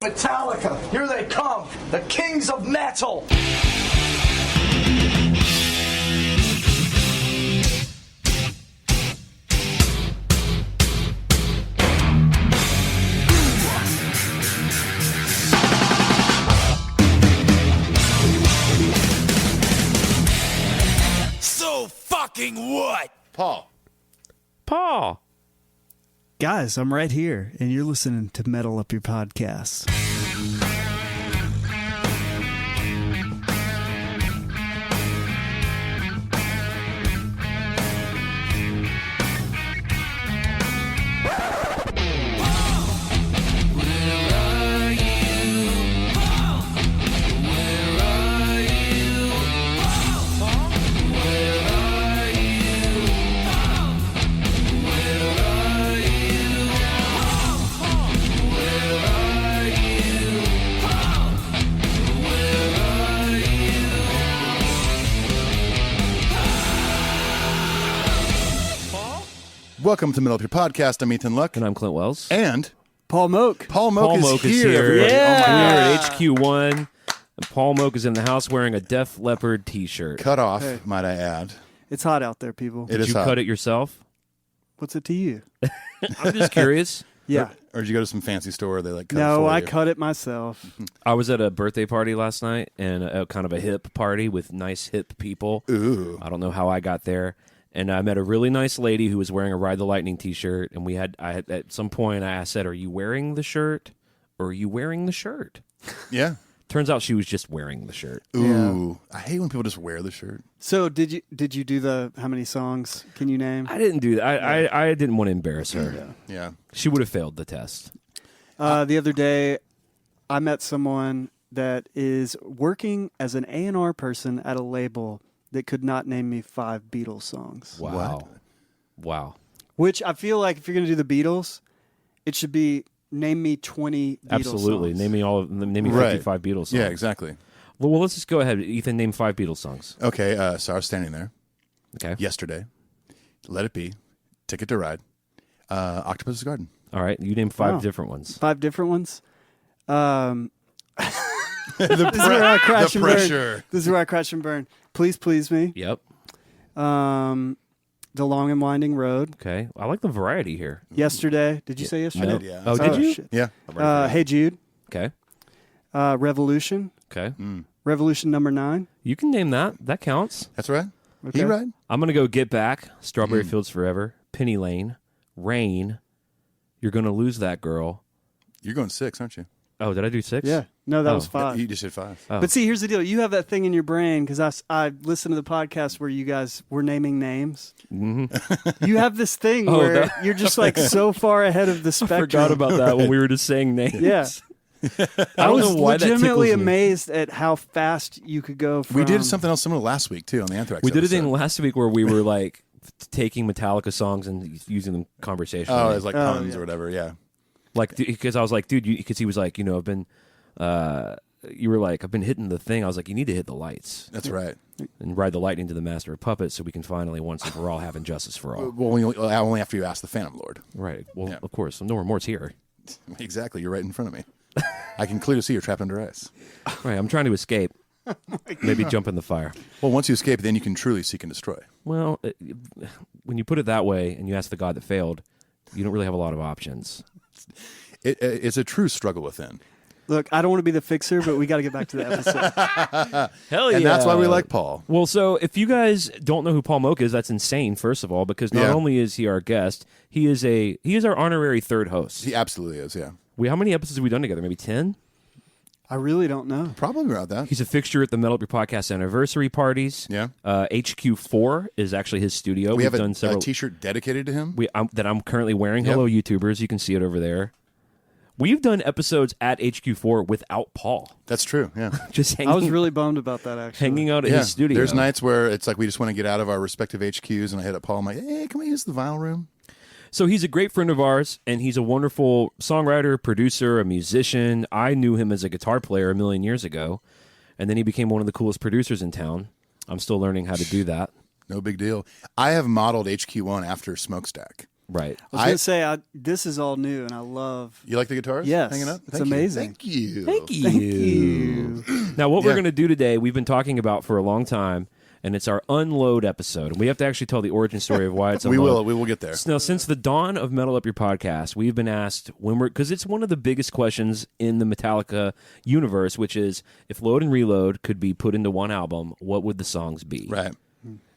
Metallica, here they come, the kings of metal. So fucking what? Paul. Guys, I'm right here, and you're listening to Metal Up Your Podcast. Welcome to Metal Up Your Podcast. I'm Ethan Luck. And I'm Clint Wells. And Paul Moak. Paul Moak is here. Everybody. Yeah. We're at HQ1. And Paul Moak is in the house wearing a Def Leppard t-shirt. Cut off, might I add. It's hot out there, people. It Did is you hot. cut it yourself? What's it to you? I'm just curious. Yeah. Or did you go to some fancy store where they like cut it No, for I you? cut it myself. I was at a birthday party last night, and a kind of a hip party with nice hip people. Ooh. I don't know how I got there. And I met a really nice lady who was wearing a Ride the Lightning t-shirt. And I had at some point I said, "Are you wearing the shirt, or are you wearing the shirt?" Yeah. Turns out she was just wearing the shirt. Ooh. I hate when people just wear the shirt. So did you do the how many songs can you name? I didn't do that. I didn't want to embarrass her. Yeah. She would have failed the test. The other day, I met someone that is working as an A&R person at a label that could not name me 5 Beatles songs. Wow. Wow. Which I feel like if you're going to do the Beatles, it should be name me 20 Beatles Absolutely. songs. Name me Right. 55 Beatles songs. Yeah, exactly. Well, let's just go ahead. Ethan, name 5 Beatles songs. Okay, so I was standing there Okay. yesterday. Let It Be. Ticket to Ride. Octopus's Garden. All right. You name 5 Wow. different ones. 5 different ones. The This is where I crash the and burn. pressure. This is where I crash and burn. Please Please Me. Yep. The Long and Winding Road. Okay. I like the variety here. Yesterday. Did you say yesterday? No. did, yeah. Oh, did you? Shit. Yeah. Hey Jude. Okay. Revolution. Okay. Revolution number 9. You can name that. That counts. That's right. Okay. He right. I'm going to go Get Back, Strawberry Fields Forever, Penny Lane, Rain, You're Going to Lose That Girl. You're going 6, aren't you? Oh, did I do 6? Yeah. No, that Oh. was 5. You just did 5. Oh. But see, here's the deal. You have that thing in your brain because I listened to the podcast where you guys were naming names. Mm-hmm. You have this thing Oh, where that- you're just like so far ahead of the spectrum. Forgot about that when we were just saying names. Yeah. I I don't was know why that legitimately tickles me. amazed at how fast you could go from... We did something else similar last week, too, on the Anthrax We did a thing episode. last week where we were like taking Metallica songs and using them conversationally. Oh, it was like puns yeah. or whatever, yeah. Like, because I was like, dude, because he was like, I've been, you were like, I've been hitting the thing. I was like, you need to hit the lights That's right. and ride the lightning to the master of puppets so we can finally, once and for all, have injustice for all. Well, only after you ask the Phantom Lord. Right. Well, Yeah. of course, no remorse here. Exactly. You're right in front of me. I can clearly see you're trapped under ice. Right. I'm trying to escape. Maybe jump in the fire. Well, once you escape, then you can truly seek and destroy. Well, when you put it that way and you ask the God that failed, you don't really have a lot of options. It's a true struggle within. Look, I don't want to be the fixer, but we got to get back to the episode. Hell yeah. And that's why we like Paul. Well, so if you guys don't know who Paul Moak is, that's insane, first of all, because not Yeah. only is he our guest, he is our honorary third host. He absolutely is, yeah. How many episodes have we done together? Maybe 10? I really don't know. Probably around that. He's a fixture at the Metal Up Your Podcast anniversary parties. Yeah. HQ4 is actually his studio. We We've have done a several T-shirt dedicated to him. that I'm currently wearing. Yep. Hello, YouTubers. You can see it over there. We've done episodes at HQ4 without Paul. That's true, yeah. Just hanging, I was really bummed about that, actually. hanging out at Yeah. his studio. There's nights where it's like we just want to get out of our respective HQs, and I hit up Paul. I'm like, hey, can we use the vinyl room? So he's a great friend of ours, and he's a wonderful songwriter, producer, a musician. I knew him as a guitar player a million years ago, and then he became one of the coolest producers in town. I'm still learning how to do that. No big deal. I have modeled HQ1 after Smokestack. Right. I was going to say, this is all new, and I love. You like the guitars? Yes, Hanging up? it's amazing. Thank you. Thank you. Thank you. Now, what we're Yeah. going to do today, we've been talking about for a long time, and it's our unload episode. And we have to actually tell the origin story of why it's We unload. will get there. Now, since the dawn of Metal Up Your Podcast, we've been asked because it's one of the biggest questions in the Metallica universe, which is if Load and Reload could be put into one album, what would the songs be? Right.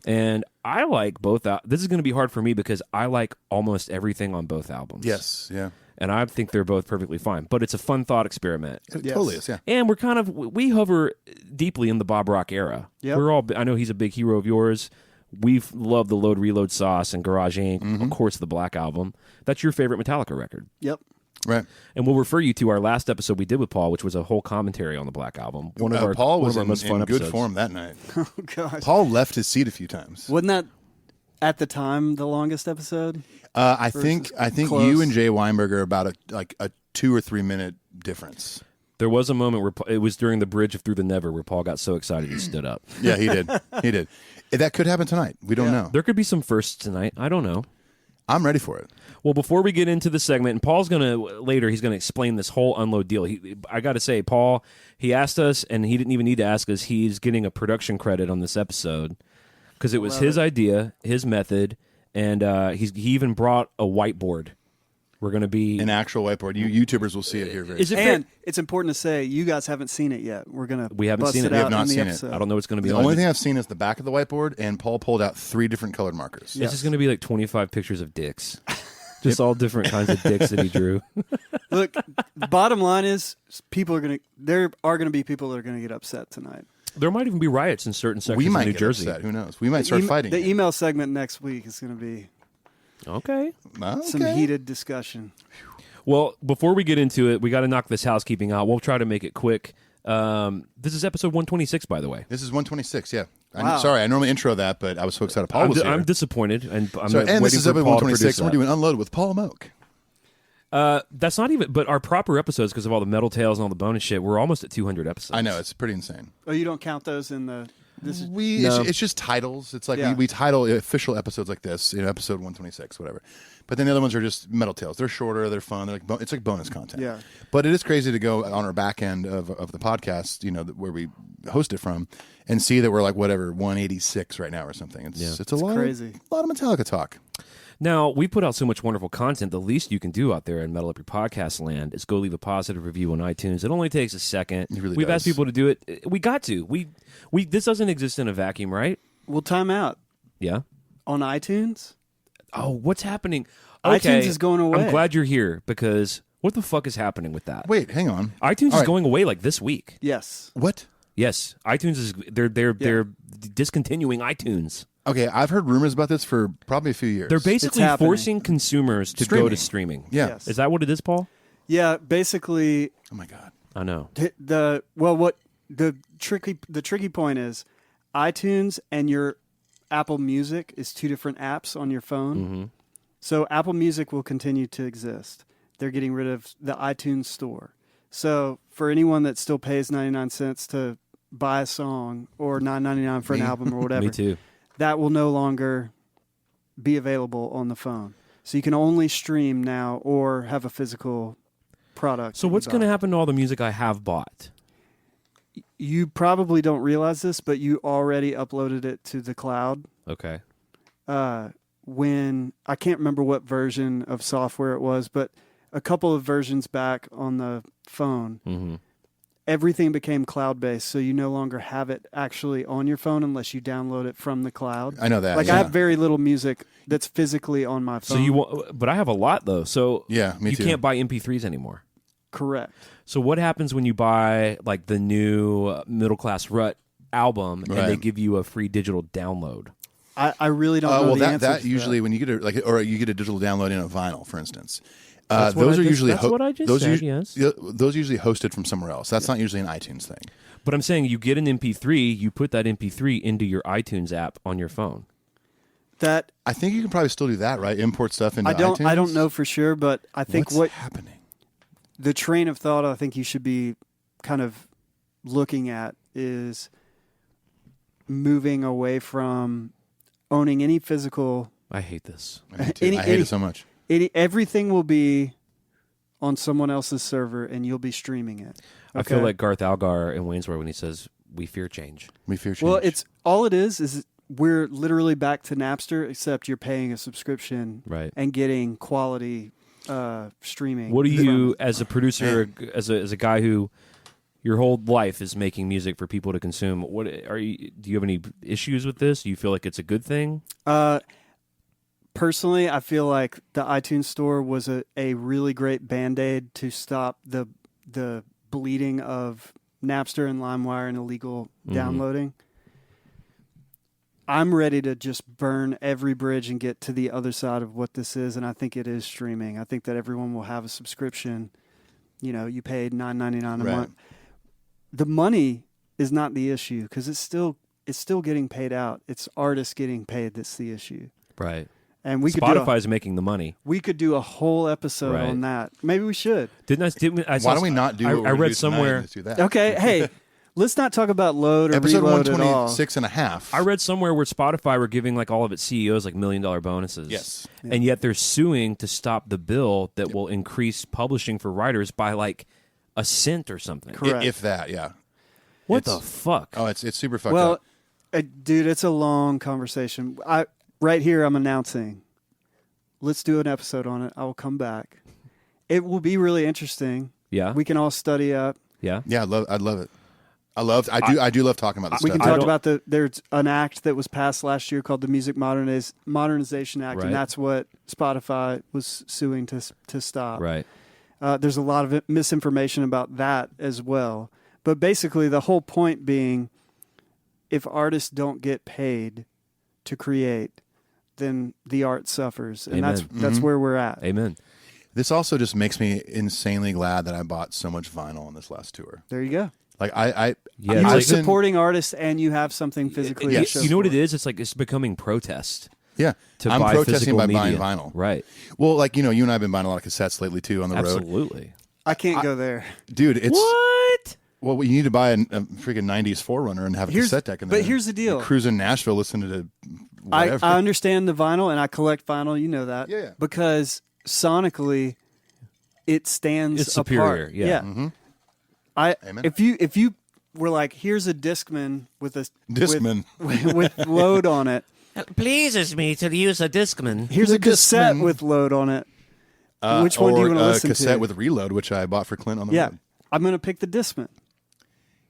And I like both. This is going to be hard for me because I like almost everything on both albums. Yes. Yeah. And I think they're both perfectly fine. But it's a fun thought experiment. It totally is. Yeah. And we hover deeply in the Bob Rock era. Yep. I know he's a big hero of yours. We've loved the Load Reload Sauce and Garage Inc. Of course, the Black Album. That's your favorite Metallica record. Yep. Right. And we'll refer you to our last episode we did with Paul, which was a whole commentary on the Black Album. Paul was one of our in, most fun in good episodes. form that night. Oh, gosh. Paul left his seat a few times. Wasn't that, at the time, the longest episode? I think close. you and Jay Weinberger are about a 2 or 3 minute difference. There was a moment where it was during the bridge of Through the Never where Paul got so excited he stood up. Yeah, he did. He did. That could happen tonight. We don't know. There could be some firsts tonight. I don't know. I'm ready for it. Well, before we get into the segment, and Paul's going to he's going to explain this whole unload deal. I got to say, Paul, he asked us, and he didn't even need to ask us. He's getting a production credit on this episode because it was his idea, his method, and he even brought a whiteboard. We're going to be An actual whiteboard. You YouTubers will see it here very Is it soon. And it's important to say, you guys haven't seen it yet. We're going to We haven't bust seen it. it We out have not in the seen it. episode. I don't know what's going to be The on. only thing I've seen is the back of the whiteboard, and Paul pulled out 3 different colored markers. Yeah. It's just going to be like 25 pictures of dicks. Just all different kinds of dicks that he drew. Look, the bottom line is there are going to be people that are going to get upset tonight. There might even be riots in certain sections We might of New get Jersey. upset. Who knows? We might start fighting. The again. email segment next week is going to be Okay. some heated discussion. Well, before we get into it, we got to knock this housekeeping out. We'll try to make it quick. This is episode 126, by the way. This is 126. Yeah. Wow. I'm sorry. I normally intro that, but I was so excited. Paul was here. I'm disappointed, and I'm Sorry, and this waiting is for episode Paul to 126. produce And we're that. doing Unload with Paul Moak. That's not even, but our proper episodes, because of all the metal tales and all the bonus shit, we're almost at 200 episodes. I know. It's pretty insane. Oh, you don't count those in the... This is, No. It's just titles. It's like Yeah. we title official episodes like this, episode 126, whatever. But then the other ones are just metal tales. They're shorter, they're fun. They're like it's like bonus content. Yeah. But it is crazy to go on our back end of the podcast, where we host it from, and see that we're like 186 right now or something. It's a lot crazy. A lot of Metallica talk. Now, we put out so much wonderful content. The least you can do out there in Metal Up Your Podcast land is go leave a positive review on iTunes. It only takes a second. It really We've does. asked people to do it. We got to. We this doesn't exist in a vacuum, right? we'll time out. Yeah. On iTunes, Oh, what's happening? Okay. iTunes is going away. I'm glad you're here because what the fuck is happening with that? Wait, hang on. iTunes All is right. going away like this week. yes. What? Yes, iTunes is they're discontinuing iTunes. Okay, I've heard rumors about this for probably a few years. They're basically happening. forcing consumers to go to streaming. Yeah. Yes. Is that what it is, Paul? Yeah, basically, Oh my god. I know. what the tricky point is, iTunes and your Apple Music is 2 different apps on your phone. Mm-hmm. So Apple Music will continue to exist. They're getting rid of the iTunes store. So for anyone that still pays 99 cents to buy a song or $9.99 for an album or whatever, Me too. that will no longer be available on the phone. So you can only stream now or have a physical product. So what's going to happen to all the music I have bought? You probably don't realize this, but you already uploaded it to the cloud. Okay. When I can't remember what version of software it was, but a couple of versions back on the phone, Mm-hmm. everything became cloud-based. So you no longer have it actually on your phone unless you download it from the cloud. I know that. Like yeah. I have very little music that's physically on my phone. So you want, but I have a lot though. So Yeah, me you too. can't buy MP3s anymore. Correct. So what happens when you buy like the new Middle Class Rut album and they Right. give you a free digital download? I really don't know Well, the that answer to usually when you get or you get a digital download in a vinyl, for instance. That's what those I are just- usually that's what I just those said, usu- yes. yeah, those usually hosted from somewhere else. That's not usually an iTunes thing. But I'm saying you get an MP3, you put that MP3 into your iTunes app on your phone. that. I think you can probably still do that, right? Import stuff into iTunes. I don't know for sure, but I think What's happening? the train of thought I think you should be kind of looking at is moving away from owning any physical I hate this. Me too. I hate it so much. Everything will be on someone else's server, and you'll be streaming it. I feel like Garth Algar in Wayne's World when he says, "We fear change." We fear change. Well, it's all it is we're literally back to Napster, except you're paying a subscription and getting quality streaming. What do you, as a producer, as a guy who your whole life is making music for people to consume? What are you? Do you have any issues with this? Do you feel like it's a good thing? Personally, I feel like the iTunes Store was a really great Band-Aid to stop the bleeding of Napster and LimeWire and illegal downloading. I'm ready to just burn every bridge and get to the other side of what this is, and I think it is streaming. I think that everyone will have a subscription. You know, you paid $9.99 a month. The money is not the issue because it's still getting paid out. It's artists getting paid that's the issue. Right. And we Spotify's making the money. We could do a whole episode on that. Maybe we should. Why don't we not do what I we read do somewhere. tonight and do that? Okay, hey, let's not talk about load or Episode reload at all. 126 and a half. I read somewhere where Spotify were giving like all of its CEOs like $1 million bonuses. Yes. And yet they're suing to stop the bill that will increase publishing for writers by like a cent or something. Correct. If that, yeah. What the fuck? Oh, it's super fucked Well, up. dude, it's a long conversation. Right here, I'm announcing. Let's do an episode on it. I will come back. It will be really interesting. Yeah. We can all study up. Yeah. Yeah, I'd love it. I do love talking about this We stuff. can talk about there's an act that was passed last year called the Music Modernization Act, Right. and that's what Spotify was suing to stop. Right. There's a lot of misinformation about that as well. But basically, the whole point being, if artists don't get paid to create, then the art suffers, and Amen. that's where we're at. Amen. This also just makes me insanely glad that I bought so much vinyl on this last tour. There you go. Like Yeah, You it's are like- supporting artists, and you have something physically. Yes. to show You know what for it is? It's like it's becoming protest. Yeah, To I'm buy protesting physical by media. buying vinyl. Right. Well, like you and I have been buying a lot of cassettes lately too on the road, Absolutely. I can't go there. dude. It's What? well, you need to buy a freaking '90s 4Runner and have a cassette deck in there. But here's the deal. Cruise in Nashville, listening to I whatever. understand the vinyl, and I collect vinyl. You know that. Yeah. Because sonically, it stands It's superior, apart. yeah. Mm-hmm. Amen. If you were like, here's a Discman with a Discman. with load on it. It pleases me to use a Discman. Here's a cassette Discman. with load on it. Which one do you Or want to listen a cassette to? with Reload, which I bought for Clint on the Yeah, road. I'm going to pick the Discman.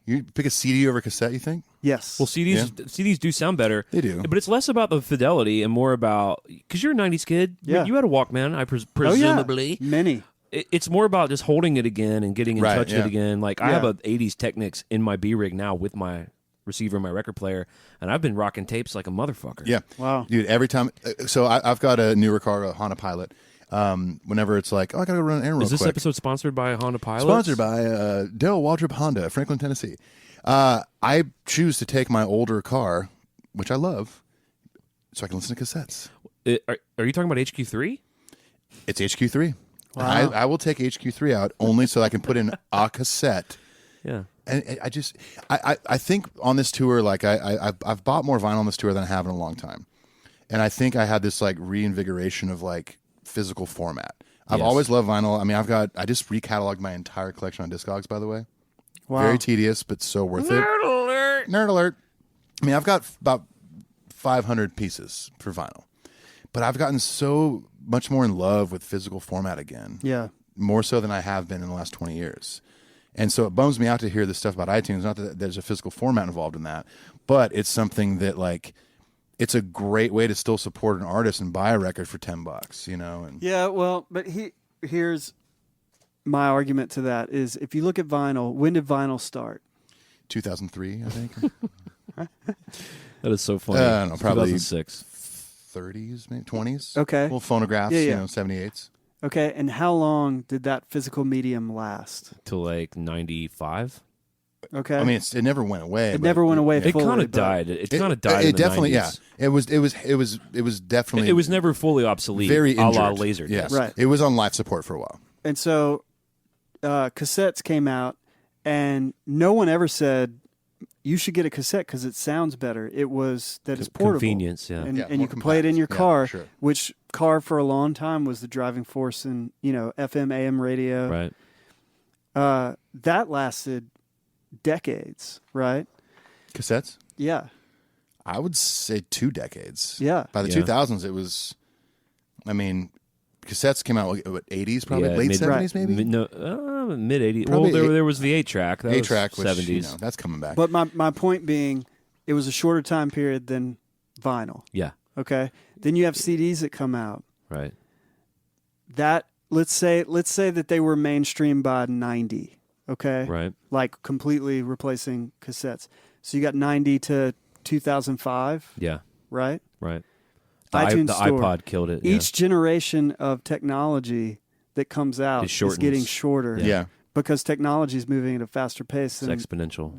You pick a CD over cassette, you think? Yes. Well, CDs do sound better. They do. But it's less about the fidelity and more about, because you're a 90s kid. Yeah. You had a Walkman, presumably. Many. It's more about just holding it again and getting in Right, touch with yeah. it again. Like, I have Yeah. a 80s Technics in my B-Rig now with my receiver and my record player, and I've been rocking tapes like a motherfucker. Yeah. Wow. Dude, every time. So I've got a newer car, a Honda Pilot. Whenever it's like, oh, I got to run an errand real Is this quick. episode sponsored by Honda Pilot? Sponsored by Dale Waldrop Honda, Franklin, Tennessee. I choose to take my older car, which I love, so I can listen to cassettes. Are you talking about HQ3? It's HQ3. Wow. I will take HQ3 out only so I can put in a cassette. Yeah. And I think on this tour, like I've bought more vinyl on this tour than I have in a long time, and I think I had this like reinvigoration of like physical format. I've Yes. always loved vinyl. I mean, I just recataloged my entire collection on Discogs, by the way. Wow. Very tedious, but so worth it. Nerd alert! Nerd alert. I mean, I've got about 500 pieces for vinyl, but I've gotten so much more in love with physical format again. Yeah. More so than I have been in the last 20 years. And so it bums me out to hear this stuff about iTunes. Not that there's a physical format involved in that, but it's something that like, it's a great way to still support an artist and buy a record for $10, you know? And Yeah, well, but here's my argument to that is if you look at vinyl, when did vinyl start? 2003, I think. That is so funny. I don't know, probably 2006. 30s, maybe 20s. Okay. Well, phonographs, Yeah, you yeah. know, 78s. Okay, and how long did that physical medium last? Till like 95. Okay. I mean, it never went away. it but never went away It fully. kind of but- died. It kind of died. It in the definitely, 90s. yeah. It was definitely. It was never fully obsolete. very a la injured. laser. Yes, Right. It was on life support for a while. And so cassettes came out, and no one ever said you should get a cassette because it sounds better. It was that it's portable. Convenience, yeah. And, Yeah, and more you can play it in compact. your Yeah, car, sure. which car for a long time was the driving force in, FM, AM radio. Right. That lasted decades, right? Cassettes? Yeah. I would say 2 decades. Yeah. By the Yeah. 2000s, it was, I mean, cassettes came out, what, 80s probably? Yeah, Late mid- 70s maybe? Mid 80s. Probably Well, there was the 8-track. That 8-track, was which, 70s. that's coming back. But my point being, it was a shorter time period than vinyl. Yeah. Okay. Then you have CDs that come out. Right. That let's say that they were mainstream by 90. Okay. Right. Like completely replacing cassettes. So you got 90 to 2005. Yeah. Right. Right. iTunes the Store. iPod killed it. Yeah. Each generation of technology that comes out It is shortens. getting shorter. yeah. Because technology is moving at a faster pace It's than exponential.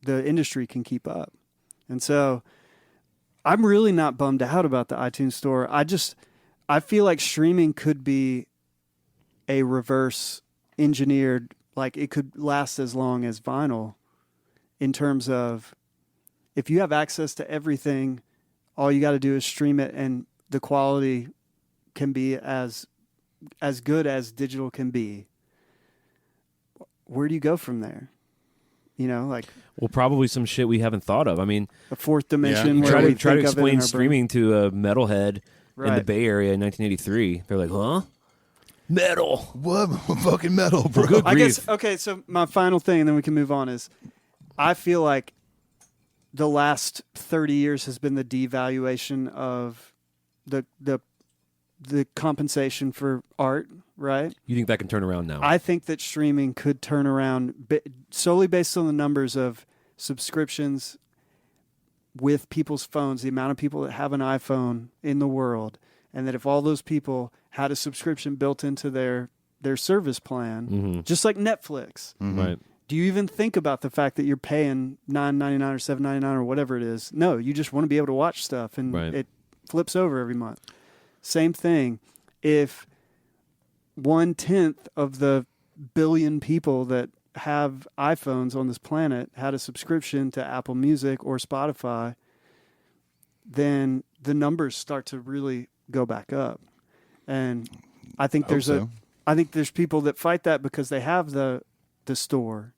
the industry can keep up. And so I'm really not bummed out about the iTunes Store. I feel like streaming could be a reverse engineered, like it could last as long as vinyl in terms of if you have access to everything, all you got to do is stream it and the quality can be as good as digital can be. Where do you go from there? Like Well, probably some shit we haven't thought of. I mean, a fourth dimension. Yeah. Where try we to try to think of it in explain our streaming to a metalhead in the Right. Bay Area in 1983. They're like, huh? Metal. What? Fucking metal, bro. Good I grief. guess, okay, so my final thing, and then we can move on, is I feel like the last 30 years has been the devaluation of the compensation for art, right? You think that can turn around now? I think that streaming could turn around solely based on the numbers of subscriptions with people's phones, the amount of people that have an iPhone in the world, and that if all those people had a subscription built into their service plan, just like Netflix, Right. do you even think about the fact that you're paying $9.99 or $7.99 or whatever it is? No, you just want to be able to watch stuff, and Right. it flips over every month. Same thing. If 1/10 of the billion people that have iPhones on this planet had a subscription to Apple Music or Spotify, then the numbers start to really go back up. And I think I think there's people that fight that because they have the store.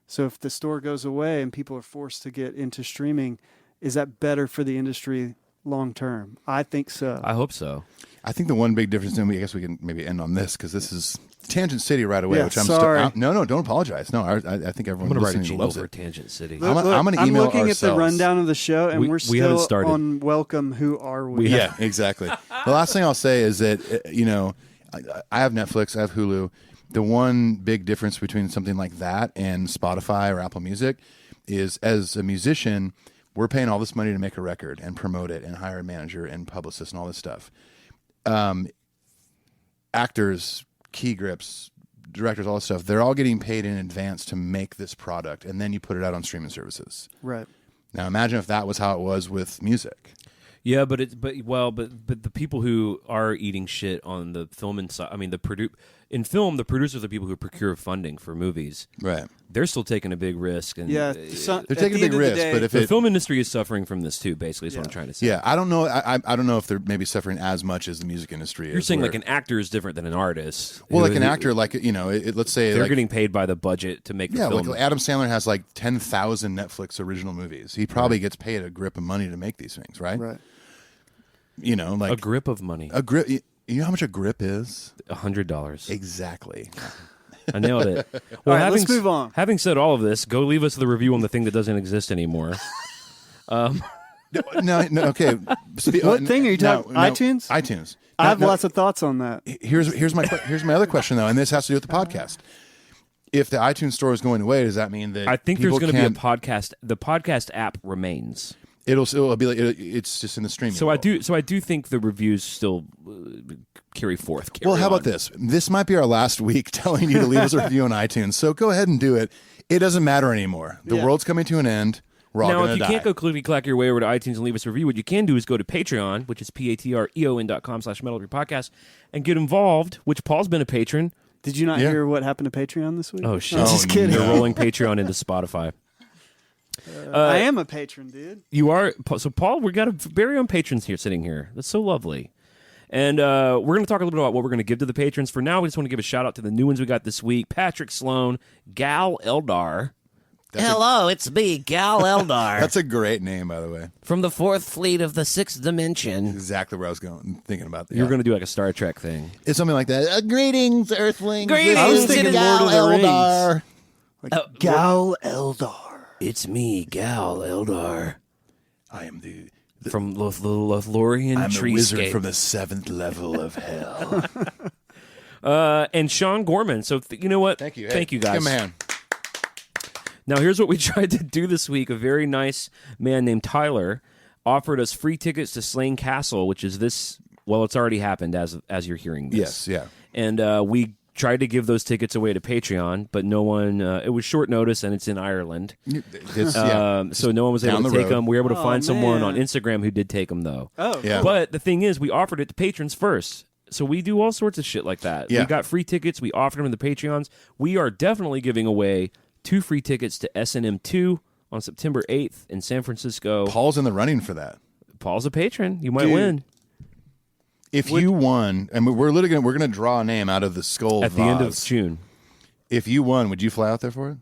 So if the store goes away and people are forced to get into streaming, is that better for the industry long term? I think so. I hope so. I think the one big difference, and I guess we can maybe end on this because this is Tangent City right away. Yeah, which I'm sorry. No, don't apologize. No, I think everyone I'm going to write a listening jingle loves for it. Tangent City. I'm gonna email looking at the ourselves. rundown of the show, and We- we're we haven't still started. on Welcome. Who are we? Yeah, exactly. The last thing I'll say is that I have Netflix, I have Hulu. The one big difference between something like that and Spotify or Apple Music is, as a musician, we're paying all this money to make a record and promote it and hire a manager and publicist and all this stuff. Actors, key grips, directors, all this stuff, they're all getting paid in advance to make this product, and then you put it out on streaming services. Right. Now imagine if that was how it was with music. Yeah, but the people who are eating shit on the film inside, I mean, in film, the producers are the people who procure funding for movies. Right. They're still taking a big risk, and Yeah. They're taking a big risk, but if the it, film industry is suffering from this too. Basically, is what I'm trying to say. yeah, I don't know. I don't know if they're maybe suffering as much as the music industry is. You're saying where- like an actor is different than an artist. well, like an Who- actor, like let's say they're like, getting paid by the budget to make the yeah, film. like Adam Sandler has like 10,000 Netflix original movies. He probably gets paid a grip of money to make these things, right? Right. Like a grip of money, a grip. You know how much a grip is? $100. Exactly. I nailed it. Well, All right, let's move on. Having said all of this, go leave us the review on the thing that doesn't exist anymore. No, okay. What thing are you talking? iTunes? iTunes. I have lots of thoughts on that. Here's my other question though, and this has to do with the podcast. If the iTunes store is going away, does that mean that I think there's people going to be a can't- podcast. The podcast app remains. It'll be like it's just in the streaming. So world. I do think the reviews still carry forth. Well, how on. about this? This might be our last week telling you to leave us a review on iTunes. So go ahead and do it. It doesn't matter anymore. The Yeah. world's coming to an end. We're all Now, going if to you die. can't go clickety-clack your way over to iTunes and leave us a review, what you can do is go to Patreon, which is patreon.com/metalupyourpodcast, and get involved, which Paul's been a patron. Did you not Yeah. hear what happened to Patreon this week? Oh, shit. I'm just kidding. They're rolling Patreon into Spotify. I am a patron, dude. You are. So, Paul, we got a very own patrons here sitting here. That's so lovely. And we're going to talk a little bit about what we're going to give to the patrons. For now, we just want to give a shout out to the new ones we got this week. Patrick Sloan, Gal Eldar. Hello, it's me, Gal Eldar. That's a great name, by the way. From the 4th Fleet of the 6th Dimension. Exactly where I was thinking about that. You're going to do like a Star Trek thing. It's something like that. Greetings, Earthlings. Greetings, I was thinking Gal Lord of the Rings. Eldar. Like Gal Eldar. It's me, Gal Eldar. I am the From the Lothlorien I'm a wizard treescape. from the 7th level of hell. And Sean Gorman. So, you know what? Thank you. Thank you, guys. Give him a hand. Now, here's what we tried to do this week. A very nice man named Tyler offered us free tickets to Slane Castle, which is this. Well, it's already happened as you're hearing this. Yes, yeah. And we tried to give those tickets away to Patreon, but no one. It was short notice, and it's in Ireland. So no one was able Down to the take road. them. We were able to find someone on man. Instagram who did take them, though. Oh, Yeah. But the thing is, we offered it to patrons first. So we do all sorts of shit like that. Yeah. We got free tickets. We offered them to the Patreons. We are definitely giving away 2 free tickets to S&M 2 on September 8th in San Francisco. Paul's in the running for that. Paul's a patron. You might Dude. win If you won, and we're going to draw a name out of the skull at the end of vase. June. If you won, would you fly out there for it?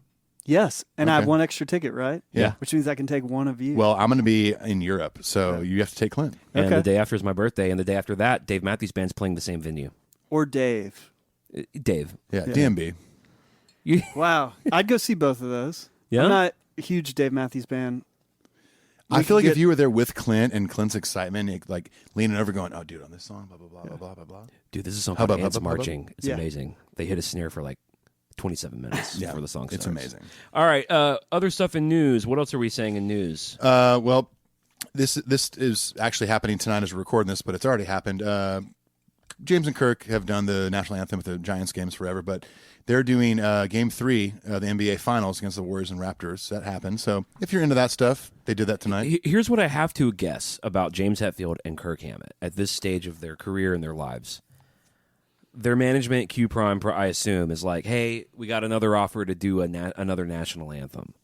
yes. And I have Okay. one extra ticket, right? Yeah. Which means I can take one of you. Well, I'm going to be in Europe, so you have to take Clint. And Okay. the day after is my birthday. And the day after that, Dave Matthews Band's playing the same venue. or Dave. Dave. Yeah, DMB. Wow. I'd go see both of those. Yeah? I'm not a huge Dave Matthews Band. I We feel like could if you were there with Clint and Clint's excitement, like leaning over, going, "Oh, dude, on this song, blah blah blah blah blah blah blah." Dude, this is a song Hubba, called Ants hubba, hubba. Marching. It's Yeah. amazing. They hit a snare for like 27 minutes before the song starts. It's amazing. All right. Other stuff in news. What else are we saying in news? Well, this is actually happening tonight as we're recording this, but it's already happened. James and Kirk have done the national anthem at the Giants games forever, but they're doing Game 3, the NBA Finals against the Warriors and Raptors. That happened. So if you're into that stuff, they did that tonight. Here's what I have to guess about James Hetfield and Kirk Hammett at this stage of their career and their lives. Their management, Q Prime, I assume, is like, hey, we got another offer to do another national anthem.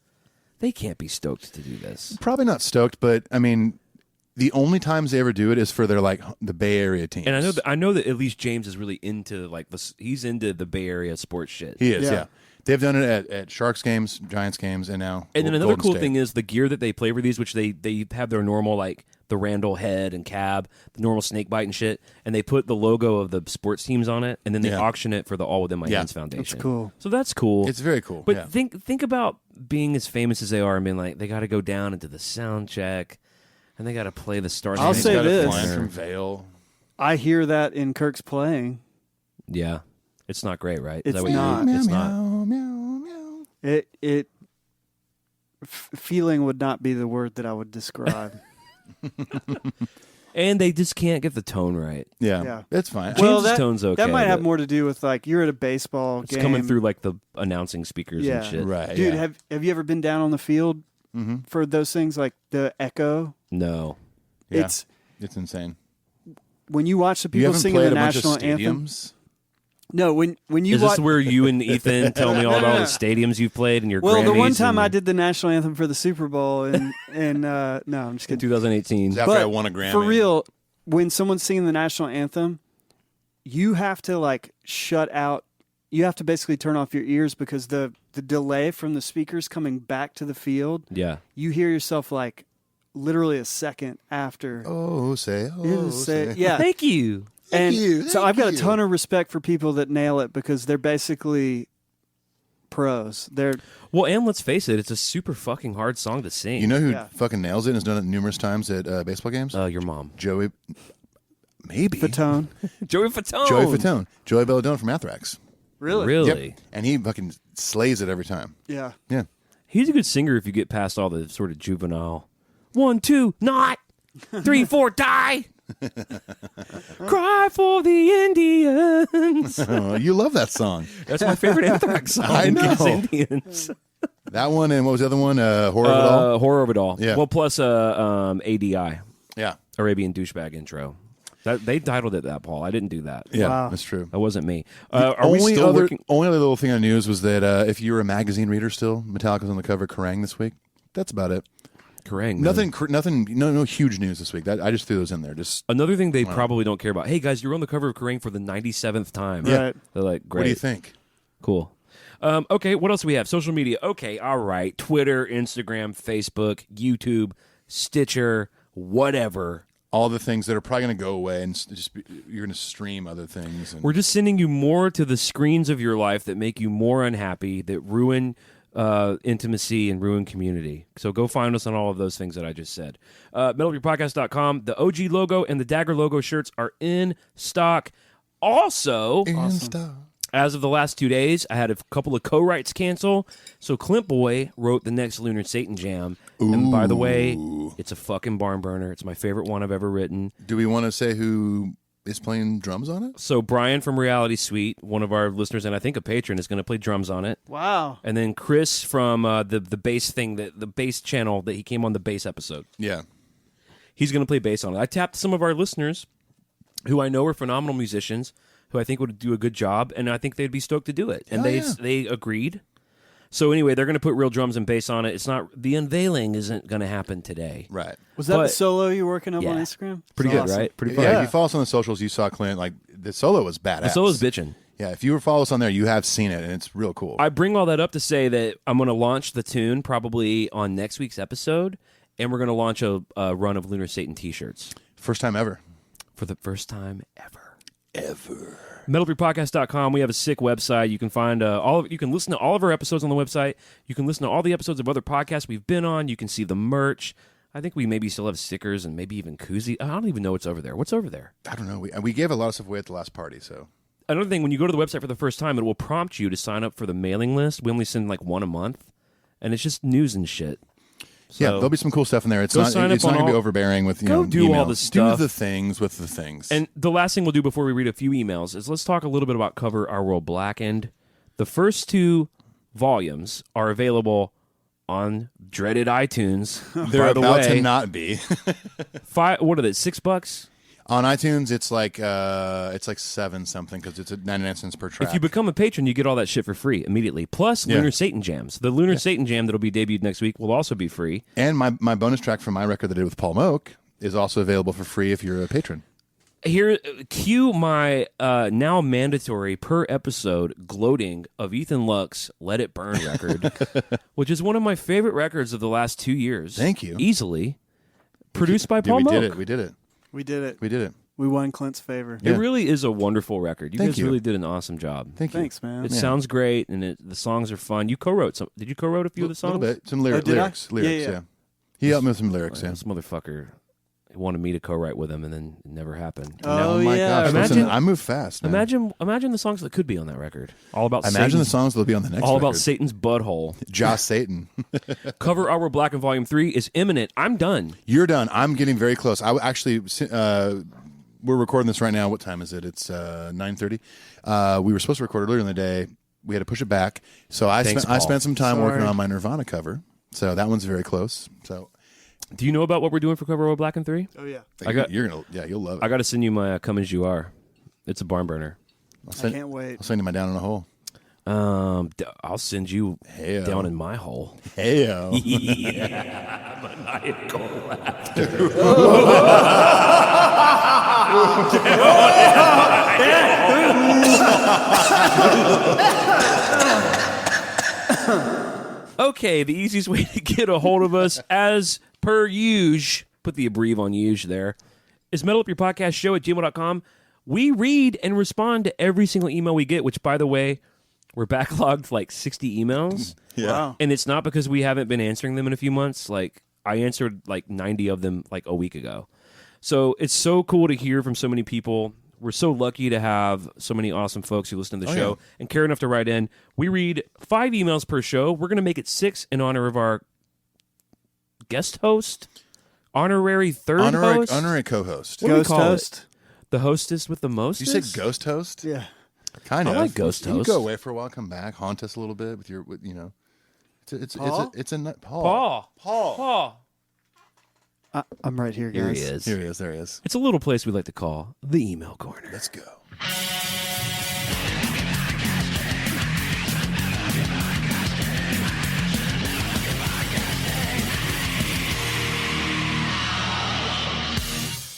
They can't be stoked to do this. Probably not stoked, but I mean, the only times they ever do it is for their the Bay Area teams. And I know that at least James is really into he's into the Bay Area sports shit. He is, Yeah. yeah. They've done it at Sharks games, Giants games, and now. And then another Golden cool State. thing is the gear that they play for these, which they have their normal, like the Randall head and cab, the normal snake bite and shit, and they put the logo of the sports teams on it, and then they Yeah. auction it for the All Within My Yeah. Hands Foundation. That's cool. So that's cool. It's very cool. But yeah. think about being as famous as they are and being like, they got to go down into the sound check, and they got to play the Star. I'll He's say got a this. flying from Vail. I hear that in Kirk's playing. Yeah, it's not great, right? It's Is that what not. It's meow, not. meow, meow. It feeling would not be the word that I would describe. And they just can't get the tone right. Yeah, Yeah. it's fine. Well, that, tone's okay, that might have but- more to do with like you're at a baseball It's game. coming through like the announcing speakers Yeah. and shit. Right, Dude, yeah. have you ever been down on the field for those things like the echo? No. Yeah. It's insane. when you watch the You people haven't singing played the a bunch of national anthem. stadiums? No, when you Is watch. this where you and Ethan tell me all about all the stadiums you've played and your Well, the one Grammys time and I did the national anthem for the Super Bowl, and no, I'm just in kidding. 2018. After I won a Grammy. For real, when someone's singing the national anthem, you have to like shut out. You have to basically turn off your ears because the delay from the speakers coming back to the field. Yeah. You hear yourself like literally a second after. Oh, say, Yeah. Thank you. And you, so thank I've got a you. ton of respect for people that nail it because they're basically pros. They're Well, and let's face it, it's a super fucking hard song to sing. You know who Yeah. fucking nails it and has done it numerous times at baseball games? your mom. Joey, maybe. Fatone. Joey Fatone. Joey Fatone. Joey Belladonna from Anthrax. Really? Really? Yep. And he fucking slays it every time. Yeah. Yeah. He's a good singer if you get past all the sort of juvenile 1, 2, not 3, 4, die. Cry for the Indians. Oh, you love that song. That's my favorite Anthrax song. I know. is Indians. That one and what was the other one? Horror of It All? Horror of It All. Yeah. Well, plus ADI, Yeah. Arabian Douchebag Intro. They titled it that, Paul. I didn't do that. Yeah, Wow. that's true. That wasn't me. Are we still other, working? Only other little thing on news was that if you were a magazine reader still, Metallica's on the cover of Kerrang this week. that's about it. Kerrang, man. Nothing. No huge news this week. I just threw those in there. Just Another thing they probably don't care about. Hey guys, you're on the cover of Kerrang for the 97th time. Yeah. Right. They're like, great. what do you think? Cool. Okay, what else do we have? Social media. Okay, all right. Twitter, Instagram, Facebook, YouTube, Stitcher, whatever. All the things that are probably going to go away, and you're going to stream other things. And We're just sending you more to the screens of your life that make you more unhappy, that ruin intimacy and ruin community. So go find us on all of those things that I just said. metalupyourpodcast.com. The OG logo and the Dagger logo shirts are in stock. Also, as of the last 2 days, I had a couple of co-writes cancel. So Clint Boy wrote the next Lunar Satan Jam. Ooh. And by the way, it's a fucking barn burner. It's my favorite one I've ever written. Do we want to say who is playing drums on it? So Brian from Reality Suite, one of our listeners, and I think a patron, is going to play drums on it. Wow. And then Chris from the bass thing, the bass channel that he came on the bass episode. Yeah. He's going to play bass on it. I tapped some of our listeners who I know are phenomenal musicians, who I think would do a good job, and I think they'd be stoked to do it. And they agreed. So anyway, they're going to put real drums and bass on it. It's not, the unveiling isn't going to happen today. Right. Was that the But- solo you were working up Yeah. on Instagram? Pretty It's good, awesome. right? Pretty fun. Yeah. If you follow us on the socials, you saw Clint. Like the solo was badass. The solo's bitching. Yeah. If you follow us on there, you have seen it, and it's real cool. I bring all that up to say that I'm going to launch the tune probably on next week's episode, and we're going to launch a run of Lunar Satan t-shirts. First time ever. For the first time ever. metalupyourpodcast.com. We have a sick website. You can find you can listen to all of our episodes on the website. You can listen to all the episodes of other podcasts we've been on. You can see the merch. I think we maybe still have stickers and maybe even koozie. I don't even know what's over there. What's over there? I don't know. We gave a lot of stuff away at the last party, so. Another thing, when you go to the website for the first time, it will prompt you to sign up for the mailing list. We only send like one a month, and it's just news and shit. So, Yeah, there'll be some cool stuff in there. It's go not sign it's up not on going to be all- overbearing with Go do all email. the stuff. Do the things with the things. And the last thing we'll do before we read a few emails is let's talk a little bit about cover Our World Blackened. The first 2 volumes are available on dreaded iTunes. they're By the about way, to not be. what are they? $6? On iTunes, it's like 7 something because it's at 99 cents per track. If you become a patron, you get all that shit for free immediately. Plus Lunar Satan Jams. The Lunar Satan Jam that'll be debuted next week will also be free. And my bonus track from my record that I did with Paul Moak is also available for free if you're a patron. Here, cue my now mandatory per episode gloating of Ethan Luck's "Let It Burn" record, which is one of my favorite records of the last 2 years. Thank you. Easily produced by Dude, Paul we Moak. did it. We did it. We did it. We did it. We won Clint's favor. It really is a wonderful record. You Thank guys you. really did an awesome job. Thanks, man. It sounds great, and the songs are fun. You co-wrote some. Did you co-wrote a few of the A songs? little bit. Some did I? lyrics. Yeah, yeah. He helped me with some lyrics, yeah. This motherfucker wanted me to co-write with him, and then it never happened. Oh, my yeah. gosh. Imagine- Listen, I move fast, man. Imagine the songs that could be on that record. All about Imagine the Satan's, songs that'll be on the next all record. about Satan's butthole. Joss Satan. Cover Our World Blackened Volume 3 is imminent. I'm done. You're done. I'm getting very close. I actually, we're recording this right now. What time is it? It's 9:30. We were supposed to record earlier in the day. We had to push it back. So I Thanks, spent Paul. some time working Sorry. on my Nirvana cover. So that one's very close. So Do you know about what we're doing for Cover Our World Blackened 3? Oh, yeah. you're gonna, you'll love it. I got to send you my Come As You Are. It's a barn burner. I can't wait. I'll send you my Down in a Hole. I'll send you Hey-o. down in my hole. Heyo. Maniacal Okay, the easiest way to get a hold of us, as per usual, put the abbrev on usual there, is metalupyourpodcastshow at gmail.com. We read and respond to every single email we get, which, by the way, we're backlogged like 60 emails. Yeah. Wow. And it's not because we haven't been answering them in a few months. Like, I answered like 90 of them like a week ago. So it's so cool to hear from so many people. We're so lucky to have so many awesome folks who listen to the show and care enough to write in. We read 5 emails per show. We're going to make it 6 in honor of our guest host, honorary third host. Honorary co-host. What do we Ghost call it? host? The hostess with the most. Did you say ghost host? Yeah. Kind I of. like ghost You host. go away for a while, come back, haunt us a little bit with your, It's Paul? Paul. Paul. I'm right here, guys. Here he is. Here he is. There he is. It's a little place we like to call the email corner. Let's go.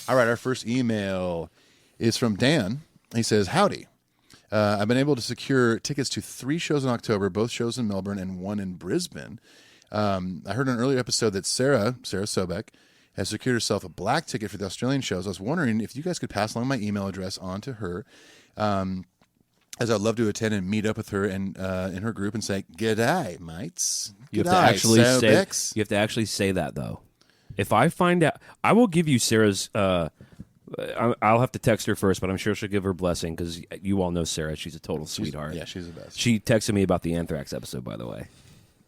All right, our first email is from Dan. He says, howdy. I've been able to secure tickets to 3 shows in October, both shows in Melbourne and 1 in Brisbane. I heard in an earlier episode that Sarah Sobek, has secured herself a black ticket for the Australian shows. I was wondering if you guys could pass along my email address on to her, as I'd love to attend and meet up with her and in her group and say, "G'day, mates." You have to actually say that though. If I find out, I will give you Sarah's. I'll have to text her first, but I'm sure she'll give her blessing because you all know Sarah. She's a total sweetheart. Yeah, she's the best. She texted me about the Anthrax episode, by the way.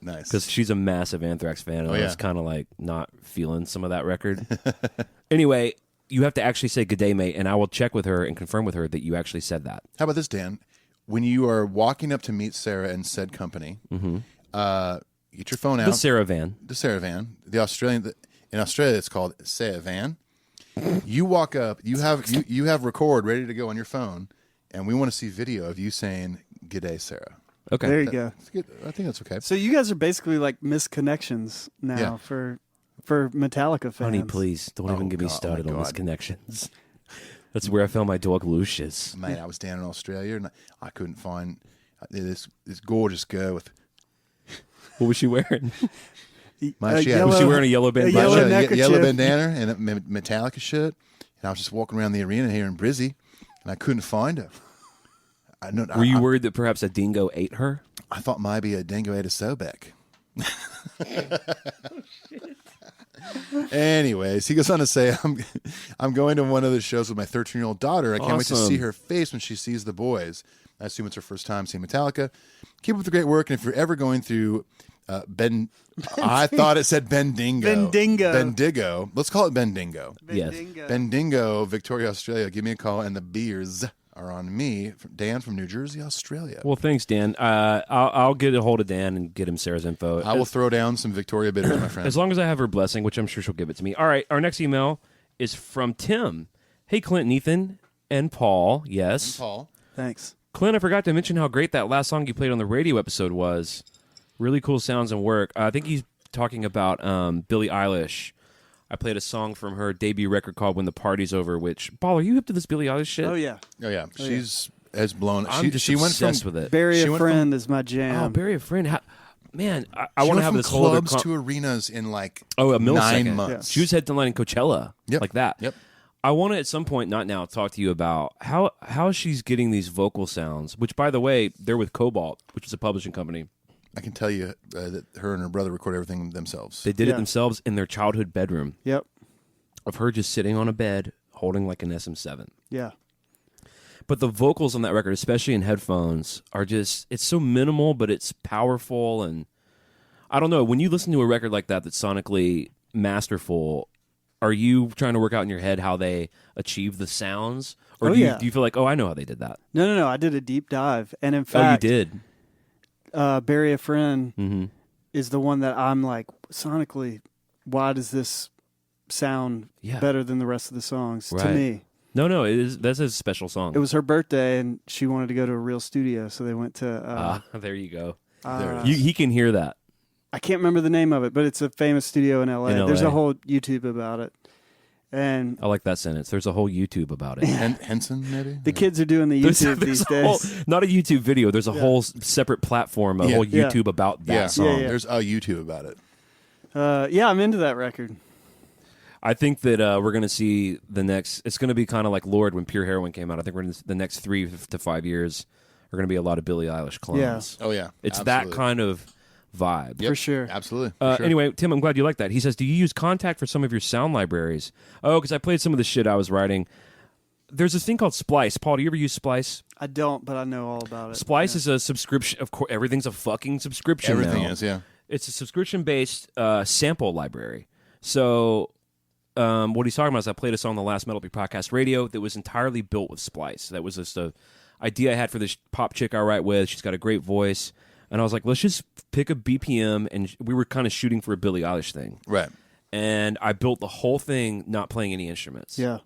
Nice. Because she's a massive Anthrax fan, and I was yeah. kind of like not feeling some of that record. Anyway, you have to actually say "Good day, mate," and I will check with her and confirm with her that you actually said that. How about this, Dan? When you are walking up to meet Sarah and said company, get your phone out. The Sarah van. The Sarah van. The Australian. In Australia, it's called Sarah van. You walk up. You have record ready to go on your phone, and we want to see video of you saying "G'day, Sarah." Okay. There you go. That's good. I think that's okay. So you guys are basically like misconnections now Yeah. for Metallica fans. Honey, please don't even get me God, oh started my on God. misconnections. That's where I found my dog Lucius. Mate, I was down in Australia and I couldn't find this gorgeous girl with. What was she wearing? Was Was she wearing a yellow bandana? yellow a neckerchief. yellow bandana and a Metallica shirt, and I was just walking around the arena here in Brizzy, and I couldn't find her. Were you worried that perhaps a dingo ate her? I thought maybe a dingo ate a Sobek. Anyways, he goes on to say, I'm going to one of the shows with my 13-year-old daughter. I can't wait to Awesome. see her face when she sees the boys. I assume it's her first time seeing Metallica. Keep up the great work, and if you're ever going through I thought it said Bendigo. Bendigo. Let's call it Bendigo. Yes. Bendigo, Victoria, Australia. Give me a call, and the beers are on me. Dan from New Jersey, Australia. Well, thanks, Dan. I'll get a hold of Dan and get him Sarah's info. I will throw down some Victoria bitters, my friend. As long as I have her blessing, which I'm sure she'll give it to me. All right, our next email is from Tim. Hey, Clint, Ethan, and Paul. Yes. Paul. Thanks. Clint, I forgot to mention how great that last song you played on the radio episode was. Really cool sounds and work. I think he's talking about Billie Eilish. I played a song from her debut record called When the Party's Over, which, Paul, are you hip to this Billie Eilish shit? Oh yeah. Oh yeah, she's has blown. I'm just she went obsessed from with it. Bury She a went Friend is my jam. Oh, bury a friend. Man, I she want to went have from this whole other clubs to arenas in like a 9 millisecond. months. She was headlining Coachella, Yep. like that. Yep. I want to at some point, not now, talk to you about how she's getting these vocal sounds. Which, by the way, they're with Cobalt, which is a publishing company. I can tell you that her and her brother record everything themselves. They did it Yeah. themselves in their childhood bedroom Yep. of her just sitting on a bed holding like an SM7. Yeah. But the vocals on that record, especially in headphones, are just, it's so minimal, but it's powerful. And I don't know, when you listen to a record like that that's sonically masterful, are you trying to work out in your head how they achieve the sounds? Or Oh, do yeah. you feel like, oh, I know how they did that? No. I did a deep dive, and in fact, Oh, you did? Bury a Friend Mm-hmm. is the one that I'm like sonically. Why does this sound Yeah. better than the rest of the songs to Right. me? No, that's a special song. It was her birthday, and she wanted to go to a real studio, so they went to. There you go. There it is. He can hear that. I can't remember the name of it, but it's a famous studio in LA. In LA. There's a whole YouTube about it, and I like that sentence. There's a whole YouTube about it. Henson, maybe? the kids are doing the YouTube these a whole, days. not a YouTube video. There's a whole separate platform, a Yeah. whole Yeah. YouTube about that Yeah. song. Yeah. There's a YouTube about it. Yeah, I'm into that record. I think that we're going to see the next. It's going to be kind of like Lord when Pure Heroin came out. I think we're in the next 3 to 5 years are going to be a lot of Billie Eilish clones. Oh, yeah. It's Absolutely. that kind of vibe. Yep. For sure. Absolutely. For sure. Anyway, Tim, I'm glad you like that. He says, do you use Contact for some of your sound libraries? Oh, because I played some of the shit I was writing. There's this thing called Splice. Paul, do you ever use Splice? I don't, but I know all about it. Splice is a subscription. Of course, everything's a fucking subscription Everything now. is, yeah. It's a subscription-based sample library. So what he's talking about is I played a song on the last Metal Up Your Podcast radio that was entirely built with Splice. That was just a idea I had for this pop chick I write with. She's got a great voice. And I was like, let's just pick a BPM. And we were kind of shooting for a Billie Eilish thing. Right. And I built the whole thing not playing any instruments. Yeah.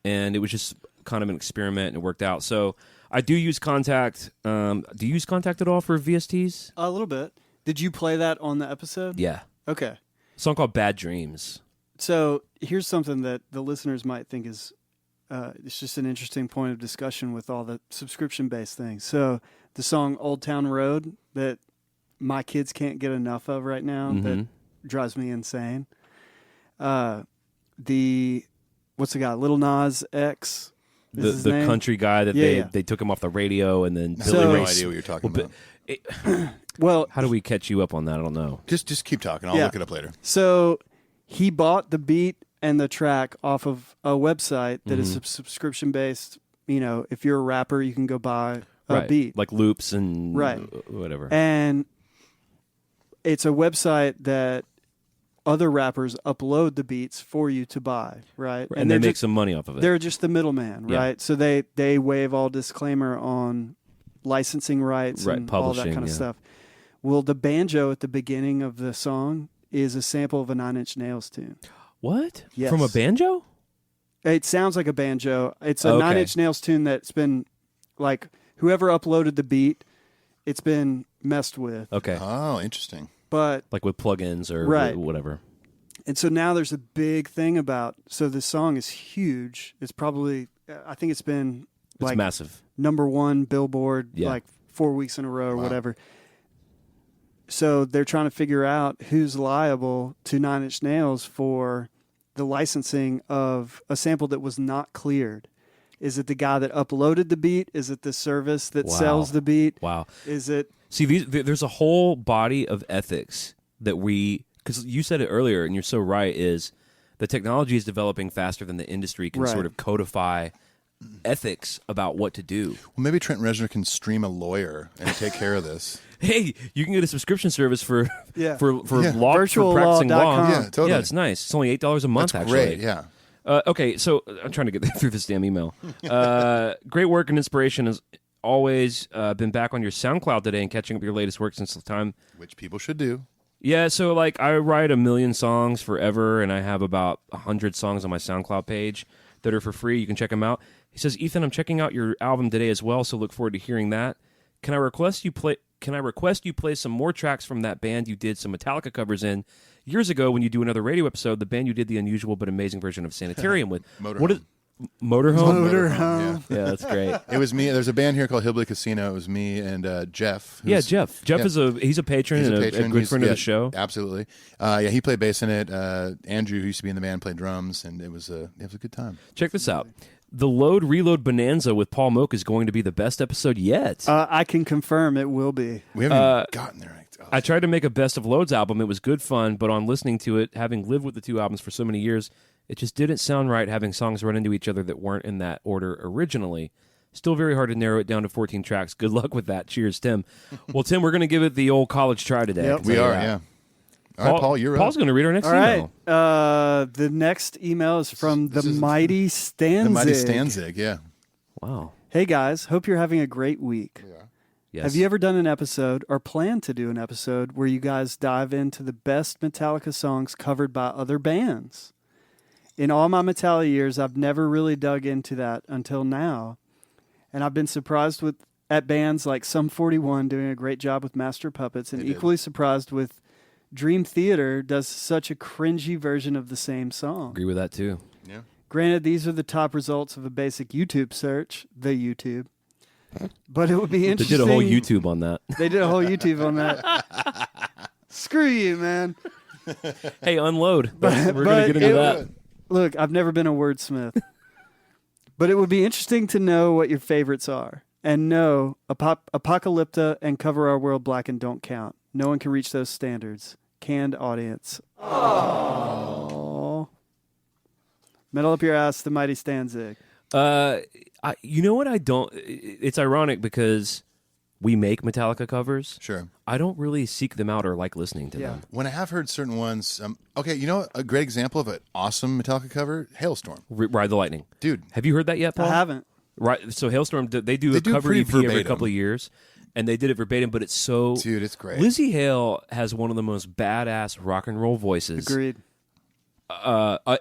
And it was just kind of an experiment, and it worked out. So I do use Contact. Do you use Contact at all for VSTs? A little bit. Did you play that on the episode? Yeah. Okay. A song called Bad Dreams. So here's something that the listeners might think is it's just an interesting point of discussion with all the subscription-based things. So the song Old Town Road that my kids can't get enough of right now, that drives me insane. What's the guy? Lil Nas X? The country guy that they took him off the radio, and then I Billy have Ray. no idea what you're talking about. Well, How do we catch you up on that? I don't know. Just keep talking. I'll look it up later. So he bought the beat and the track off of a website that is subscription based. You know, if you're a rapper, you can go buy a beat, like loops and Right. whatever. and it's a website that other rappers upload the beats for you to buy, right? And they they're make just- some money off of it. They're just the middleman, Yeah. right? So they waive all disclaimer on licensing rights Right, and all that publishing, kind of yeah. stuff. Well, the banjo at the beginning of the song is a sample of a Nine Inch Nails tune. What? Yes. From a banjo? It sounds like a banjo. It's a Okay. Nine Inch Nails tune that's been, like, whoever uploaded the beat, it's been messed with. Okay. Oh, interesting. But, Like with plugins or Right. whatever. and so now there's a big thing about, so this song is huge. It's probably, I think it's been It's like massive. #1 Billboard, Yeah. like 4 weeks in a row or Wow. whatever. So they're trying to figure out who's liable to Nine Inch Nails for the licensing of a sample that was not cleared. Is it the guy that uploaded the beat? Is it the service that Wow. sells the beat? Wow. Is it? See, there's a whole body of ethics that because you said it earlier, and you're so right, is the technology is developing faster than the industry can Right. sort of codify ethics about what to do. Well, maybe Trent Reznor can stream a lawyer and take care of this. Hey, you can get a subscription service for Yeah. for Yeah. law, for practicing law. Virtuallaw.com. Yeah, totally. Yeah, it's nice. It's only $8 a month. That's actually, great. Yeah. Okay, so I'm trying to get through this damn email. Great work and inspiration has always been back on your SoundCloud today and catching up your latest work since the time. Which people should do. Yeah, so like I write 1 million songs forever, and I have about 100 songs on my SoundCloud page that are for free. You can check them out. He says, Ethan, I'm checking out your album today as well, so look forward to hearing that. Can I request you play some more tracks from that band you did some Metallica covers in years ago when you do another radio episode? The band you did the unusual but amazing version of Sanitarium with. Motorhome. What is Motorhome? Motorhome. Yeah. Yeah, that's great. It was me. There's a band here called Hillbilly Casino. It was me and Jeff. Yeah, who's- Jeff. Jeff yeah. is he's a patron He's and a a patron. good He's- friend of yeah, the show. Absolutely. Yeah, he played bass in it. Andrew, who used to be in the band, played drums, and it was a good time. Check this out. The Load Reload Bonanza with Paul Moak is going to be the best episode yet. I can confirm it will be. We haven't even gotten there. Oh, I tried to make a Best of Loads album. It was good fun, but on listening to it, having lived with the two albums for so many years, it just didn't sound right having songs run into each other that weren't in that order originally. Still very hard to narrow it down to 14 tracks. Good luck with that. Cheers, Tim. Well, Tim, we're going to give it the old college try today. Yep. I can we tell you are. that. Yeah. All right, Paul, you're Paul's up. going to read our next All right. email. The next email is from this the is- Mighty Stanzig. The Mighty Stanzig. Yeah. Wow. Hey guys, hope you're having a great week. Yes. Have you ever done an episode or plan to do an episode where you guys dive into the best Metallica songs covered by other bands? In all my Metallica years, I've never really dug into that until now. And I've been surprised at bands like Sum 41 doing a great job with Master Puppets, and They did. equally surprised with Dream Theater does such a cringy version of the same song. Agree with that, too. Yeah. Granted, these are the top results of a basic YouTube search, the YouTube. But it would be They interesting. did a whole YouTube on that. They did a whole YouTube on that. Screw you, man. Hey, unload. We're going to but get into it- that. Look, I've never been a wordsmith. But it would be interesting to know what your favorites are. And no, Apocalypta and Cover Our World Blackened don't count. No one can reach those standards. Canned audience. Oh. Metal up your ass, the Mighty Stanzig. You know what I don't... It's ironic because we make Metallica covers. Sure. I don't really seek them out or like listening to Yeah. them. When I have heard certain ones, okay, you know a great example of an awesome Metallica cover? Hailstorm. Ride the Lightning. Dude. Have you heard that yet, Paul? I haven't. Right. So Hailstorm, they do They a do cover pretty EP every verbatim. couple of years, and they did it verbatim, but it's so... Dude, it's great. Lizzie Hale has one of the most badass rock and roll voices Agreed.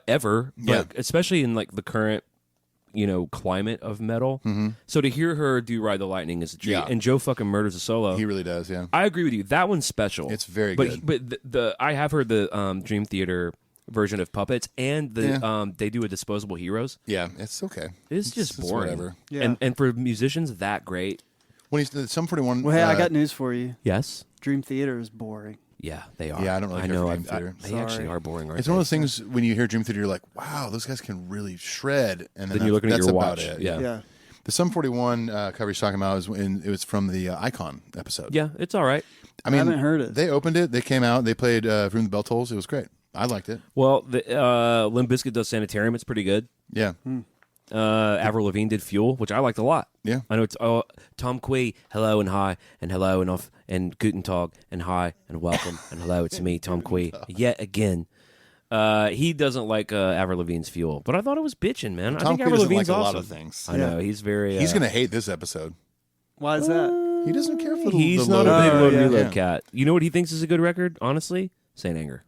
ever, Yeah. but especially in like the current, climate of metal. Mm-hmm. So to hear her do Ride the Lightning is a treat. Yeah. And Joe fucking murders a solo. He really does, yeah. I agree with you. That one's special. It's very but good. But I have heard the Dream Theater version of Puppets, and they do a Disposable Heroes. Yeah, it's okay. It's just boring. Whatever. Yeah. And for musicians, that great. When he's the Sum 41. Well, hey, I got news for you. Yes. Dream Theater is boring. Yeah, they are. Yeah, I don't really care know. for Dream Theater. They actually are boring, right? It's one of those things when you hear Dream Theater, you're like, wow, those guys can really shred. And Then you're looking at that's your about watch. it. Yeah. The Sum 41 cover he's talking about it was from the Icon episode. Yeah, it's all right. I mean, haven't heard it. They opened it. They came out. They played Room the Bell Tolls. It was great. I liked it. Well, the Limp Bizkit does Sanitarium. It's pretty good. Yeah. Avril Lavigne did Fuel, which I liked a lot. Yeah. I know it's Tom Quay, hello and hi, and hello and off, and guten tag, and hi, and welcome, and hello, it's me, Tom Quay, yet again. He doesn't like Avril Lavigne's Fuel, but I thought it was bitching, man. I Tom think Quay Avril doesn't Lavigne's like a awesome. lot of things. I know, he's very... He's going to hate this episode. Why is that? He doesn't care for the He's the not a big load. load yeah. reload Yeah. cat. You know what he thinks is a good record, honestly? Saint Anger.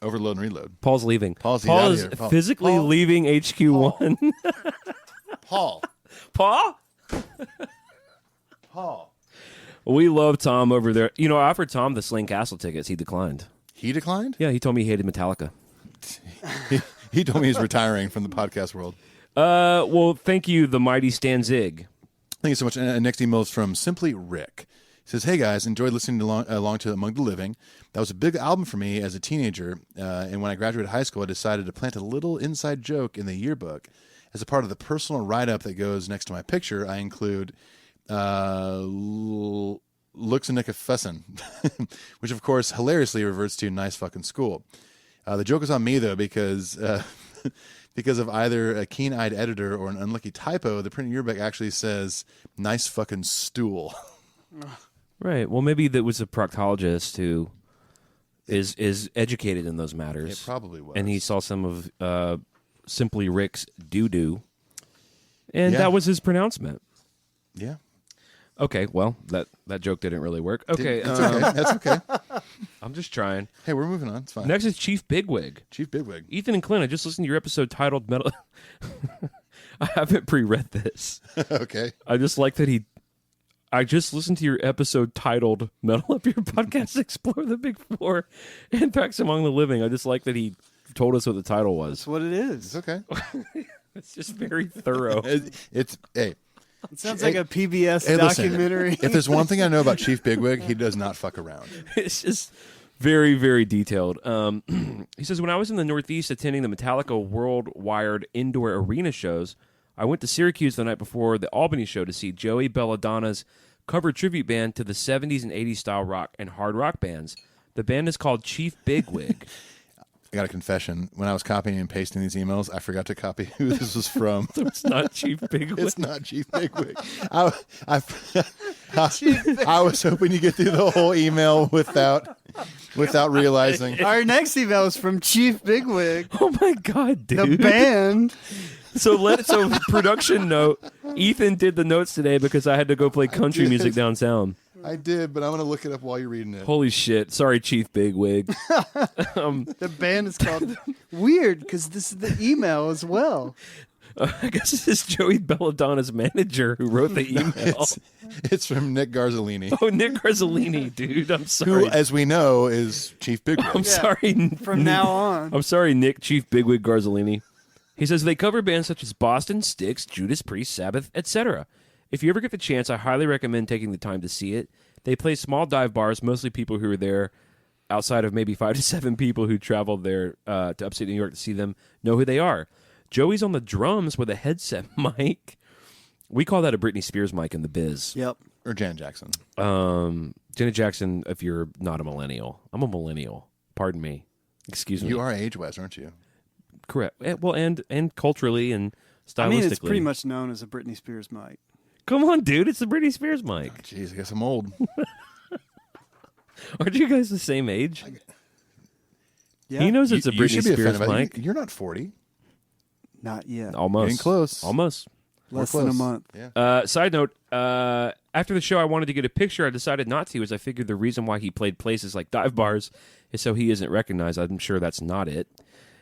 Overload and reload. Paul's leaving. Paul's Paul outta is here. Paul. physically Paul. leaving HQ1. Paul. Paul? Paul. We love Tom over there. You know, I offered Tom the Slane Castle tickets. He declined. He declined? Yeah, he told me he hated Metallica. He told me he's retiring from the podcast world. Well, thank you, the mighty Stan Zig. Thank you so much. And next email is from Simply Rick. He says, hey guys, enjoyed listening along to Among the Living. That was a big album for me as a teenager. And when I graduated high school, I decided to plant a little inside joke in the yearbook. As a part of the personal write-up that goes next to my picture, I include looks a nick of fussin', which of course hilariously reverts to nice fucking school. The joke is on me though, because because of either a keen-eyed editor or an unlucky typo, the printed yearbook actually says nice fucking stool. Right. Well, maybe that was a proctologist who is educated in those matters. It probably was. And he saw some of Simply Rick's doo-doo. And Yeah. that was his pronouncement. Yeah. Okay, well, that joke didn't really work. Okay, That's okay. That's okay. I'm just trying. Hey, we're moving on. It's fine. Next is Chief Bigwig. Chief Bigwig. Ethan and Clint, I just listened to your episode titled Metal... I haven't pre-read this. Okay. I just like that I just listened to your episode titled Metal Up Your Podcast, Explore the Big Four, and Packs Among the Living. I just like that he told us what the title was. That's what it is. It's okay. It's just very thorough. It's hey. It sounds like a PBS Hey, listen, documentary. if there's one thing I know about Chief Bigwig, he does not fuck around. It's just very, very detailed. He says, when I was in the Northeast attending the Metallica Worldwide Indoor Arena shows, I went to Syracuse the night before the Albany show to see Joey Belladonna's cover tribute band to the 70s and 80s style rock and hard rock bands. The band is called Chief Bigwig. I got a confession. When I was copying and pasting these emails, I forgot to copy who this was from. It's not Chief Bigwig. It's not Chief Bigwig. I was hoping you get through the whole email without realizing. Our next email is from Chief Bigwig, Oh my God, the dude. band. So production note, Ethan did the notes today because I had to go play country music downtown. I did, but I'm going to look it up while you're reading it. Holy shit. Sorry, Chief Bigwig. The band is called Weird because this is the email as well. I guess this is Joey Belladonna's manager who wrote the email. It's from Nick Garzolini, Oh, Nick Garzolini, dude. I'm who, sorry. as we know, is Chief Bigwig. I'm sorry. From now on. I'm sorry, Nick, Chief Bigwig Garzolini. He says they cover bands such as Boston, Styx, Judas Priest, Sabbath, etc. If you ever get the chance, I highly recommend taking the time to see it. They play small dive bars, mostly people who are there outside of maybe 5 to 7 people who traveled there to upstate New York to see them know who they are. Joey's on the drums with a headset mic. We call that a Britney Spears mic in the biz. Yep. Or Janet Jackson. Janet Jackson, if you're not a millennial. I'm a millennial. Pardon me. Excuse me. You are age-wise, aren't you? Correct. Well, and culturally and stylistically. I mean, it's pretty much known as a Britney Spears mic. Come on, dude. It's the Britney Spears mic. Jeez, I guess I'm old. Aren't you guys the same age? Yeah. He knows it's a You Britney should be Spears offended by mic. that. You're not 40. Not yet. Almost. Getting close. Almost. Less than a close. month. Yeah. Side note, after the show, I wanted to get a picture. I decided not to, as I figured the reason why he played places like dive bars is so he isn't recognized. I'm sure that's not it.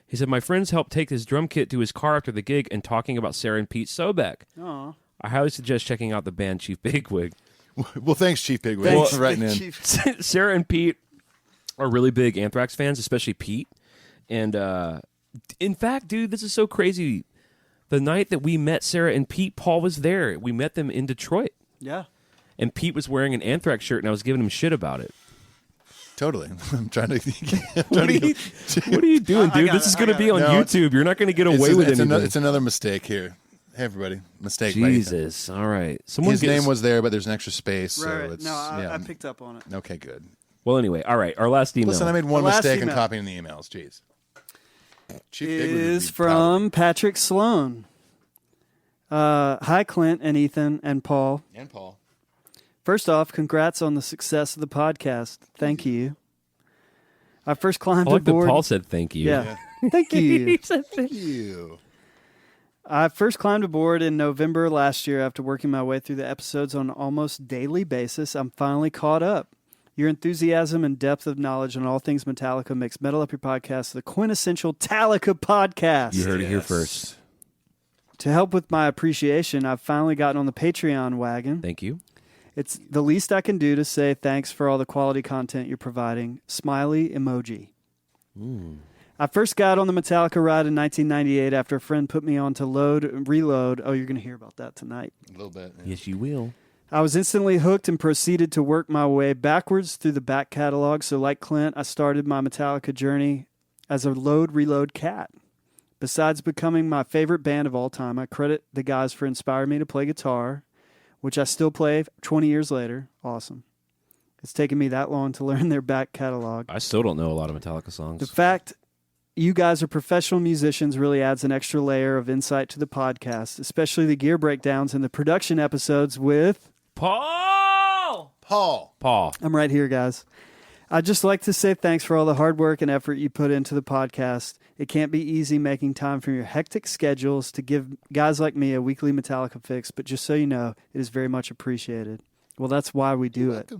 He said, my friends helped take his drum kit to his car after the gig and talking about Sarah and Pete Sobeck. Aw. I highly suggest checking out the band Chief Bigwig. Well, thanks, Chief Bigwig. Thanks, for writing in. Chief. Sarah and Pete are really big Anthrax fans, especially Pete. And in fact, dude, this is so crazy. The night that we met Sarah and Pete, Paul was there. We met them in Detroit. Yeah. And Pete was wearing an Anthrax shirt, and I was giving him shit about it. Totally. I'm trying to. What are you doing, dude? This is going to be on YouTube. You're not going to get away with anything. It's another mistake here. Hey, everybody. Mistake. Jesus. All right. His name was there, but there's an extra space. So Right. it's, No, I picked up on it. Okay, good. Well, anyway. All right. Our last email. Listen, I made one The last mistake in email. copying the emails. Jeez. Chief Bigwig would Is be proud of from Patrick Sloan. Hi, Clint and Ethan and Paul. me. And Paul. First off, congrats on the success of the podcast. Thank you. I first climbed I like that aboard. Paul said thank you. Yeah. Thank you. He said thank you. You. I first climbed aboard in November last year after working my way through the episodes on an almost daily basis. I'm finally caught up. Your enthusiasm and depth of knowledge on all things Metallica makes Metal Up Your Podcast the quintessential Metallica podcast. You heard it here first. To help with my appreciation, I've finally gotten on the Patreon wagon. Thank you. It's the least I can do to say thanks for all the quality content you're providing. Smiley emoji. I first got on the Metallica ride in 1998 after a friend put me on to Load and Reload. Oh, you're going to hear about that tonight. A little bit. Yeah. Yes, you will. I was instantly hooked and proceeded to work my way backwards through the back catalog. So like Clint, I started my Metallica journey as a Load Reload cat. Besides becoming my favorite band of all time, I credit the guys for inspiring me to play guitar, which I still play 20 years later. Awesome. It's taken me that long to learn their back catalog. I still don't know a lot of Metallica songs. The fact you guys are professional musicians really adds an extra layer of insight to the podcast, especially the gear breakdowns and the production episodes with Paul! Paul. I'm right here, guys. I'd just like to say thanks for all the hard work and effort you put into the podcast. It can't be easy making time from your hectic schedules to give guys like me a weekly Metallica fix, but just so you know, it is very much appreciated. Well, that's why we do it.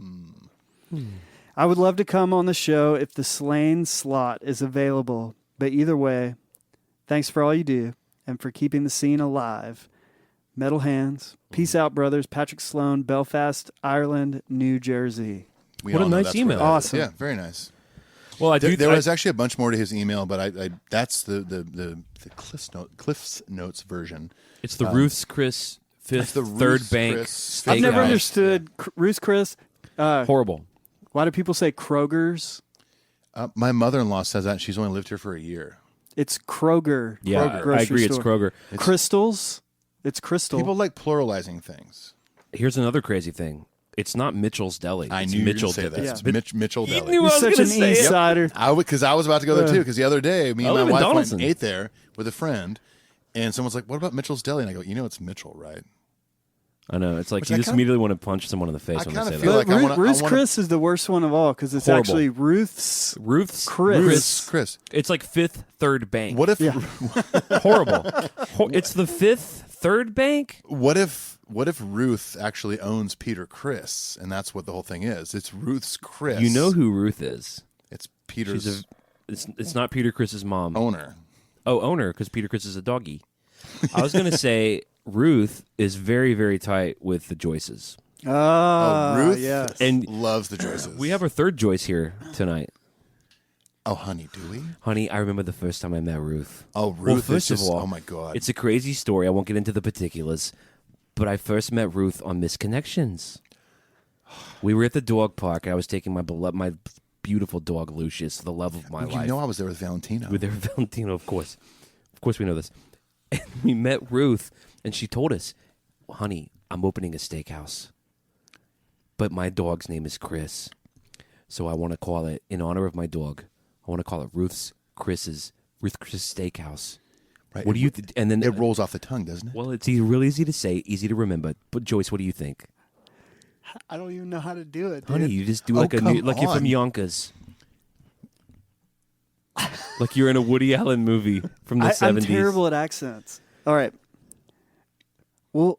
I would love to come on the show if the Slain slot is available, but either way, thanks for all you do and for keeping the scene alive. Metal Hands. Peace out, brothers. Patrick Sloan, Belfast, Ireland, New Jersey. We What a all know nice that's where email. that is. Awesome. Yeah, very nice. Well, There was actually a bunch more to his email, but I that's the Cliff's Notes version. It's the Ruth's Chris Fifth the Third Ruth's Bank. Chris I've never Steakhouse. understood Ruth's Chris. Horrible. Why do people say Kroger's? My mother-in-law says that she's only lived here for a year. It's Kroger. Yeah, Kroger. I Grocery agree. It's store. Kroger. Crystals. It's Crystal. People like pluralizing things. Here's another crazy thing. It's not Mitchell's Deli. I It's knew Mitchell you were going to say that. Deli. It's Mitchell Deli. knew You're I was such gonna an say it. insider. Because I was about to go there too. Because the other day, me I and my live in wife went Donaldson. and ate there with a friend, and someone's like, "What about Mitchell's Deli?" And I go, "You know, it's Mitchell, right?" I know. It's like Which you I just kinda- immediately want to punch someone in the face I when they kinda say feel that. like I wanna- Ruth's I wanna- Chris is the worst one of all because it's Horrible. actually Ruth's. Ruth's Chris. It's like Fifth Third Bank. What if? Yeah. Horrible. It's the Fifth Third Bank. What if Ruth actually owns Peter Chris, and that's what the whole thing is? It's Ruth's Chris. You know who Ruth is. It's Peter's It's not Peter Chris's mom. owner. Oh, owner, because Peter Chris is a doggy. I was gonna say Ruth is very, very tight with the Joyces. Ruth yes. And loves the Joyces. we have our third Joyce here tonight. Oh, honey, do we? Honey, I remember the first time I met Ruth. Oh, Ruth Well, is first just, of all, oh my God. It's a crazy story. I won't get into the particulars, but I first met Ruth on Misconnections. We were at the dog park. I was taking my beautiful dog Lucius, the love of my you life. know I was there with Valentino. We were there with Valentino, of course. Of course, we know this. And we met Ruth, and she told us, "Honey, I'm opening a steakhouse, but my dog's name is Chris, so I want to call it in honor of my dog. I want to call it Ruth Chris Steakhouse." Right. What do you? And then It rolls off the tongue, doesn't it? well, it's real easy to say, easy to remember. But Joyce, what do you think? I don't even know how to do it. Honey, dude. you just do Oh, like come like you're from on. Yonkers. Like you're in a Woody Allen movie from the I'm 70s. terrible at accents. All right. We'll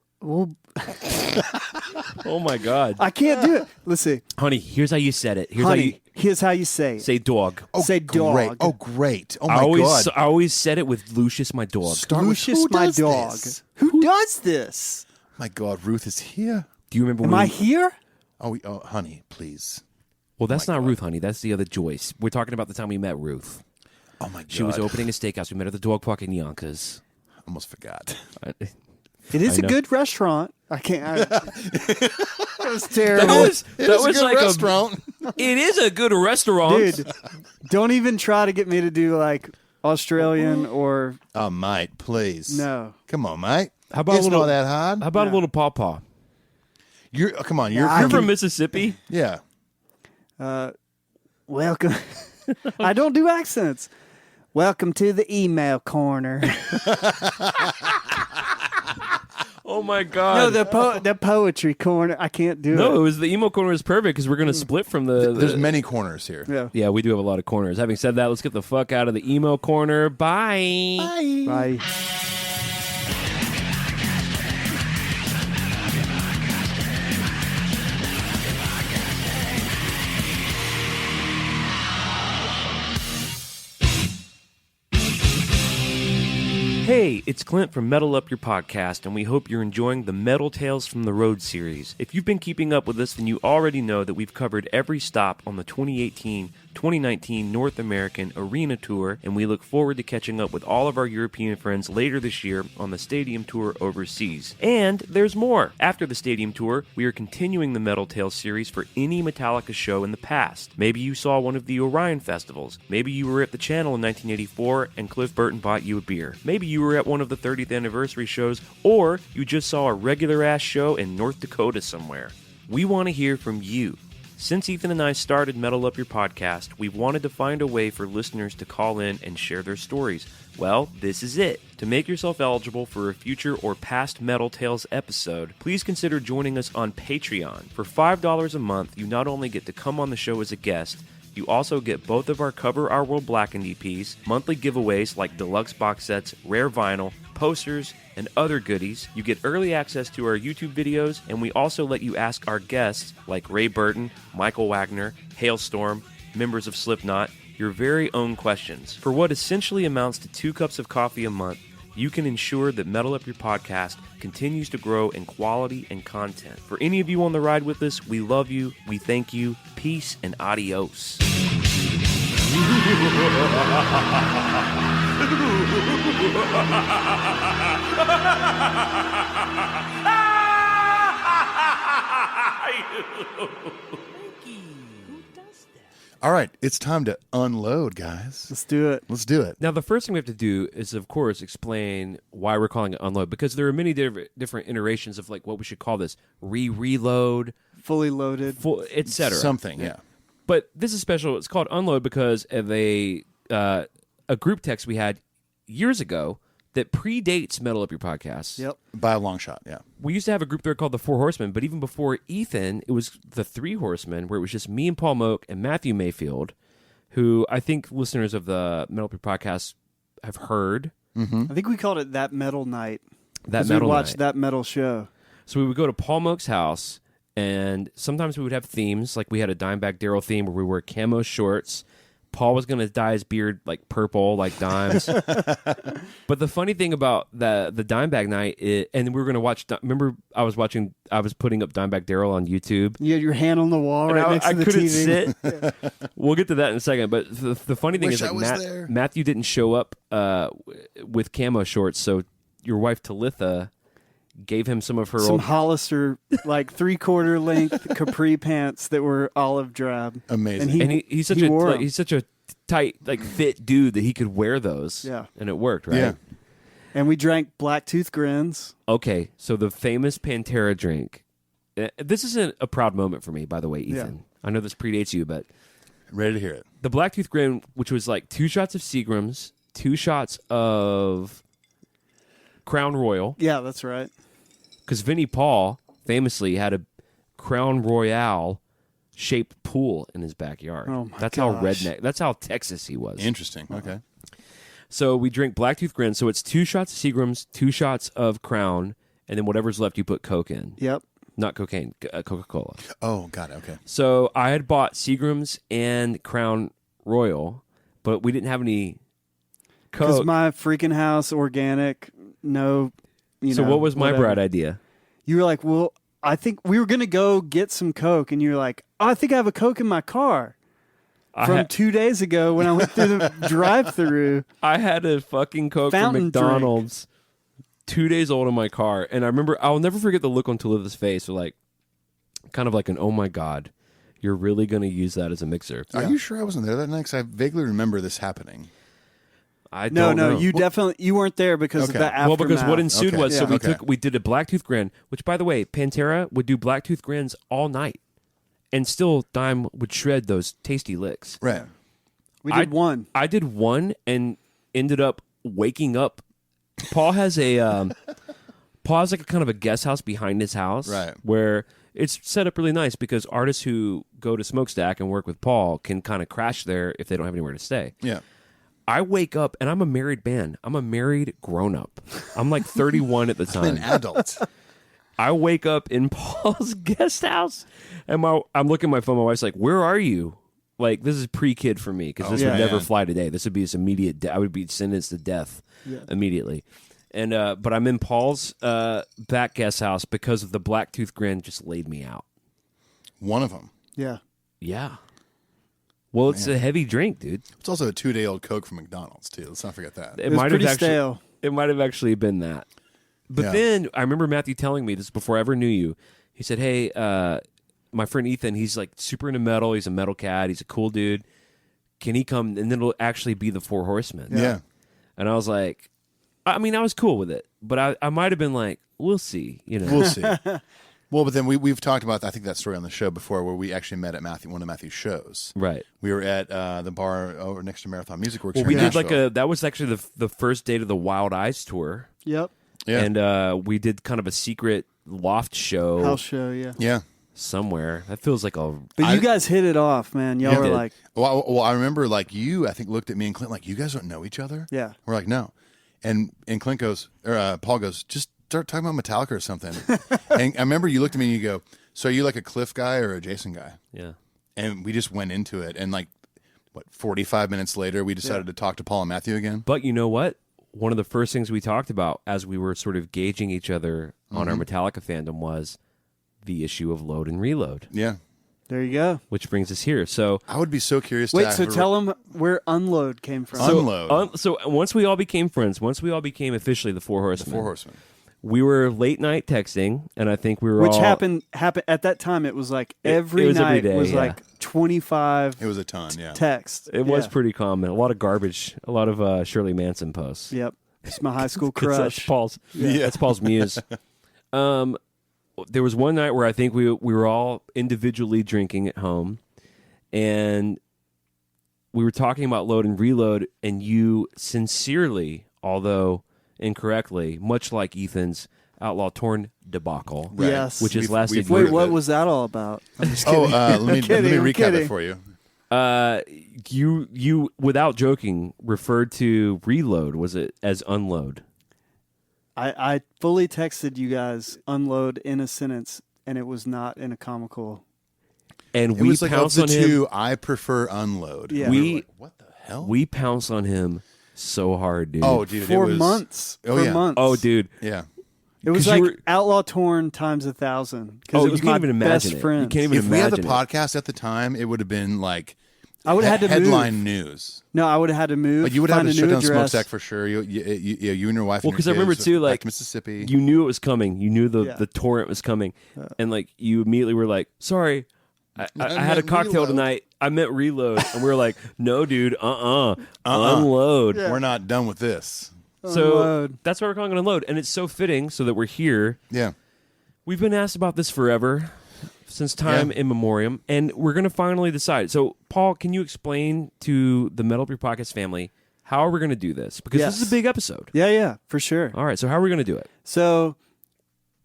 Oh my God. I can't do it. Let's see. Honey, here's how you said it. Here's Honey, here's how you say it. say dog. say dog. Great. Oh, great. Oh, I my always God. I always said it with Lucius, my dog. Start with, Lucius, who my does dog. this? Who does this? My God, Ruth is here. Do you remember Am when I we- here? Oh, honey, please. Well, that's my not God. Ruth, honey. That's the other Joyce. We're talking about the time we met Ruth. Oh my god. She was opening a steakhouse. We met at the Dog Park in Yonkers. Almost forgot. It is I a know. good restaurant. I can't. That was terrible. That was It is a good like restaurant. It is a good restaurant. Dude, don't even try to get me to do like Australian or Oh, mate, please. no. Come on, mate. How about it's a little? not that hard. How about a little pawpaw? Come on. You're You're from Mississippi. yeah. Welcome. I don't do accents. Welcome to the email corner. Oh my god! No, the poetry corner. I can't do No, it. it was the emo corner is perfect because we're going to split from the. There's many corners here. Yeah. Yeah, we do have a lot of corners. Having said that, let's get the fuck out of the emo corner. Bye. Bye. Hey, it's Clint from Metal Up Your Podcast, and we hope you're enjoying the Metal Tales from the Road series. If you've been keeping up with us, then you already know that we've covered every stop on the 2018-2019 North American Arena Tour, and we look forward to catching up with all of our European friends later this year on the Stadium Tour overseas. And there's more. After the Stadium Tour, we are continuing the Metal Tales series for any Metallica show in the past. Maybe you saw one of the Orion festivals. Maybe you were at the Channel in 1984 and Cliff Burton bought you a beer. Maybe you were at one of the 30th anniversary shows, or you just saw a regular-ass show in North Dakota somewhere. We want to hear from you. Since Ethan and I started Metal Up Your Podcast, we've wanted to find a way for listeners to call in and share their stories. Well, this is it. To make yourself eligible for a future or past Metal Tales episode, please consider joining us on Patreon. For $5 a month, you not only get to come on the show as a guest, you also get both of our Cover Our World Blackened EPs, monthly giveaways like deluxe box sets, rare vinyl, posters, and other goodies. You get early access to our YouTube videos, and we also let you ask our guests, like Ray Burton, Michael Wagner, Hailstorm, members of Slipknot, your very own questions. For what essentially amounts to 2 cups of coffee a month, you can ensure that Metal Up Your Podcast continues to grow in quality and content. For any of you on the ride with us, we love you, we thank you, peace and adios. All right, it's time to unload, guys. Let's do it. Let's do it. Now, the first thing we have to do is, of course, explain why we're calling it unload, because there are many different iterations of like what we should call this: reload, Fully loaded. etc. Something, yeah. But this is special. It's called unload because of a group text we had years ago that predates Metal Up Your Podcast. Yep. By a long shot, yeah. We used to have a group there called the Four Horsemen, but even before Ethan, it was the Three Horsemen, where it was just me and Paul Moak and Matthew Mayfield, who I think listeners of the Metal Up Your Podcast have heard. I think we called it That Metal Night. That 'Cause metal we watched night. that metal show. So we would go to Paul Moak's house, and sometimes we would have themes. Like we had a Dimebag Daryl theme where we wore camo shorts. Paul was going to dye his beard like purple, like Dimes. But the funny thing about the Dimebag night, and we were going to watch. Remember, I was putting up Dimebag Daryl on YouTube. You had your hand on the wall And right I next to the couldn't TV. sit. We'll get to that in a second. But the funny thing Wish is, I like was there. Matthew didn't show up with camo shorts, so your wife Talitha gave him some of her Some old. Hollister, like 3/4 length capri pants that were olive drab. Amazing. And He's such he a wore like, 'em. he's such a tight, like fit dude that he could wear those. Yeah. And it worked, right? Yeah. And we drank Black Tooth Grins. Okay, so the famous Pantera drink. This isn't a proud moment for me, by the way, Ethan. I know this predates you, but Ready to hear it. the Blacktooth Grin, which was like 2 shots of Seagrams, 2 shots of Crown Royal, Yeah, that's right. because Vinnie Paul famously had a Crown Royale shaped pool in his backyard. Oh my That's gosh. how redneck. That's how Texas he was. Interesting. Okay. So we drink Blacktooth Grin. So it's 2 shots of Seagrams, 2 shots of Crown, and then whatever's left you put Coke in. Yep. Not cocaine, Coca-Cola. Oh, got it. Okay. So I had bought Seagrams and Crown Royal, but we didn't have any Because Coke. my freaking house, organic, no, So what was my whatever. bright idea? You were like, well, I think we were going to go get some Coke. And you were like, oh, I think I have a Coke in my car. from 2 days ago when I went through the drive-through. I had a fucking Coke from Fountain McDonald's, 2 days old in my car, and I remember I'll never forget the look on Talitha's face, or like, kind of like an oh my god, you're really gonna use that as a mixer? Are you sure I wasn't there that night? Because I vaguely remember this happening. I don't know. You weren't there because of the aftermath. Well, because what ensued was Yeah. we did a Blacktooth Grand, which by the way, Pantera would do Blacktooth Grands all night, and still Dime would shred those tasty licks. Right. We did one. I did one and ended up waking up. Paul has like a kind of a guest house behind his house, Right. where it's set up really nice because artists who go to Smokestack and work with Paul can kind of crash there if they don't have anywhere to stay. Yeah. I wake up and I'm a married man. I'm a married grown up. I'm like 31 at the time. An adult. I wake up in Paul's guest house and I'm looking at my phone. My wife's like, "Where are you?" Like, this is pre-kid for me because this would never fly today. This would be this immediate. I would be sentenced to death immediately. And but I'm in Paul's back guest house because of the Blacktooth Grand just laid me out. One of them. Yeah. Yeah. Well, it's a heavy drink, dude. It's also a 2-day-old Coke from McDonald's, too. Let's not forget that. It was pretty stale. It might have actually been that. But then I remember Matthew telling me this before I ever knew you. He said, "Hey, my friend Ethan, he's like super into metal. He's a metal cat. He's a cool dude. Can he come? And then it'll actually be the Four Horsemen." Yeah. And I was like, I mean, I was cool with it, but I might have been like, we'll see. We'll see. Well, but then we've talked about, I think, that story on the show before, where we actually met at one of Matthew's shows. Right. We were at the bar over next to Marathon Music Works. Well, we did that was actually the first date of the Wild Eyes tour. Yep. Yeah. And we did kind of a secret loft show. House show, yeah. Yeah. Somewhere. That feels like a... But you guys hit it off, man. Y'all were like... Well, I remember, like, you, I think, looked at me and Clint like, "You guys don't know each other?" Yeah. We're like, "No." And Clint goes, or Paul goes, "Just start talking about Metallica or something." And I remember you looked at me and you go, "So are you like a Cliff guy or a Jason guy?" Yeah. And we just went into it. And like, 45 minutes later, we decided to talk to Paul and Matthew again. But you know what? One of the first things we talked about as we were sort of gauging each other on our Metallica fandom was the issue of Load and Reload. Yeah. There you go. Which brings us here. So I would be so curious Wait, so tell them where Unload came from. Unload. So once we all became friends, once we all became officially the Four Horsemen. The Four Horsemen. We were late night texting, and I think we were Which all... happened at that time. It was like every was every night day, was yeah. like 25 It was a ton, yeah. texts. It was pretty common. A lot of garbage. A lot of Shirley Manson posts. Yep. It's my high school 'Cause crush. That's Paul's. That's Paul's muse. There was one night where I think we were all individually drinking at home, and we were talking about Load and Reload, and you sincerely, although incorrectly, much like Ethan's Outlaw Torn debacle, Right. Yes. which has We've- lasted. we've Wait, heard what that. was that all about? I'm just Oh, kidding. let me I'm recap kidding. it for you. You without joking referred to Reload, was it, as Unload? I fully texted you guys Unload in a sentence, and it was not in a comical. And It we was like, of pounced the on him. two, I prefer Unload. Yeah. And We- we were like, what the hell? We pounced on him so hard, dude. Oh, dude, For it was... months. Oh, for yeah. months. Oh, dude. Yeah. It was 'Cause you like were- Outlaw Torn times 1,000. Because Oh, it was you can't my even best imagine it. friend. You can't even If we had the imagine it. podcast at the time, it would have been like I would have had to headline move. news. No, I would have had to move. But you would have find to a shut new down address. Smokestack for sure. You and your wife. Well, because because I remember too, back like to Mississippi. you knew it was coming. You knew Yeah. the torrent was coming, and like you immediately were like, "Sorry, I had a meant cocktail Reload." tonight. I meant Reload," and we were like, "No, dude, Unload." Yeah. We're not done with this. So Unload. that's why we're calling it Unload, and it's so fitting so that we're here. Yeah. We've been asked about this forever, since time Yeah. immemorial, and we're going to finally decide. So, Paul, can you explain to the Metal Up Your Podcast family how are we going to do this? Because this Yes. is a big episode. Yeah, for sure. All right, so how are we going to do it? So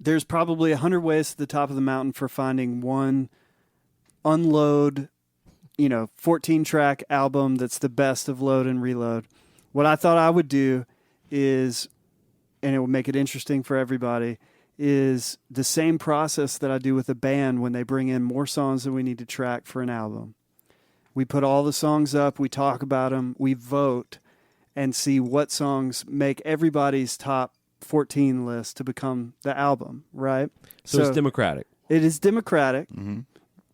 there's probably 100 ways to the top of the mountain for finding one Unload, 14-track album that's the best of Load and Reload. What I thought I would do is, and it will make it interesting for everybody, is the same process that I do with a band when they bring in more songs than we need to track for an album. We put all the songs up, we talk about them, we vote, and see what songs make everybody's top 14 list to become the album, right? So it's democratic. It is democratic. Mm-hmm.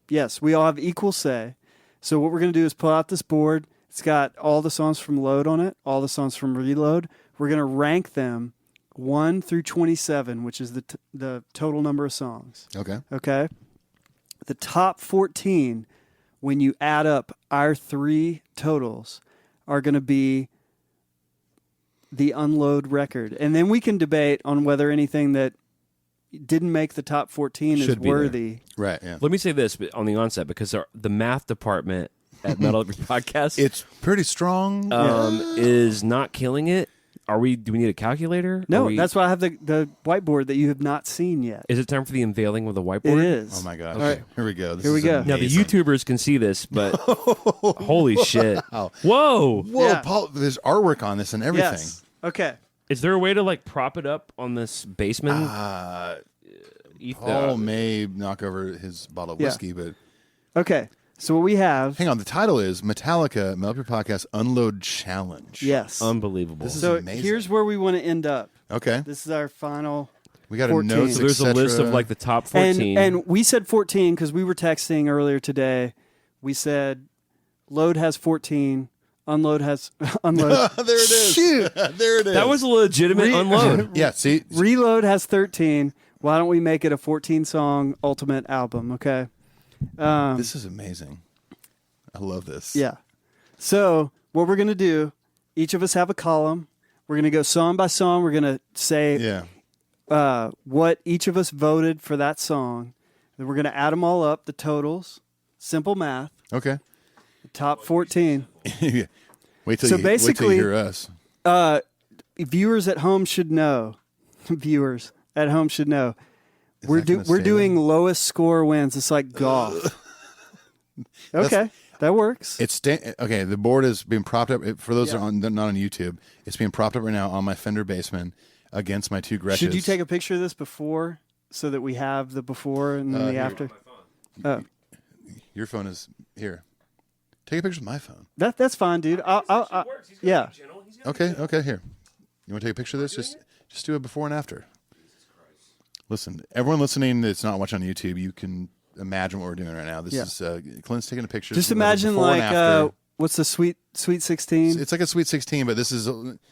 Yes, we all have equal say. So what we're going to do is pull out this board. It's got all the songs from Load on it, all the songs from Reload. We're going to rank them 1 through 27, which is the total number of songs. Okay. Okay? The top 14, when you add up our 3 totals, are going to be the Unload record. And then we can debate on whether anything that didn't make the top 14 is Should be there. worthy. Right. Yeah. Let me say this on the onset, because the math department at Metal Up Your Podcast It's pretty strong. is not killing it. Do we need a calculator? No, that's why I have the whiteboard that you have not seen yet. Is it time for the unveiling with the whiteboard? It is. Oh my gosh. All right. Here we go. This Here we is go. Now the amazing. YouTubers can see this, but holy shit! Wow. Whoa! Whoa, Yeah. Paul, there's artwork on this and everything. Yes. Okay. Is there a way to like prop it up on this basement? Paul may knock over his bottle of Yeah. whiskey, but Okay. So what we have. hang on. The title is Metallica, Metal Up Your Podcast Unload Challenge. Yes. Unbelievable. This is So amazing. here's where we want to end up. Okay. This is our final. We got 14. a notes, So there's a list of etc. like the top 14. And we said 14 because we were texting earlier today. We said Load has 14. Unload has Unload. there it is. Shoot. there it is. that was a legitimate unload. Yeah, see? Reload has 13. Why don't we make it a 14-song ultimate album? Okay. This is amazing. I love this. Yeah. So what we're gonna do? Each of us have a column. We're gonna go song by song. We're gonna say Yeah. what each of us voted for that song. Then we're gonna add them all up, the totals. Simple math. Okay. The top 14. Wait till So you basically- hear us. Viewers at home should know. Viewers at home should know. We're that gonna stay doing in? lowest score wins. It's like golf. Okay, that works. Okay, the board is being propped up. For those that are not on YouTube, it's being propped up right now on my Fender Bassman against my 2 Gretches. Should you take a picture of this before so that we have the before and then the here. after? Oh, Your phone is here. Take a picture with my phone. that's fine, dude. Yeah. Okay, here. You want to take a picture of this? Just do a before and after. Listen, everyone listening that's not watching on YouTube, you can imagine what we're doing right now. This is Clint's taking a picture. Just of the imagine before and like after. what's the sweet 16? It's like a Sweet 16, but this is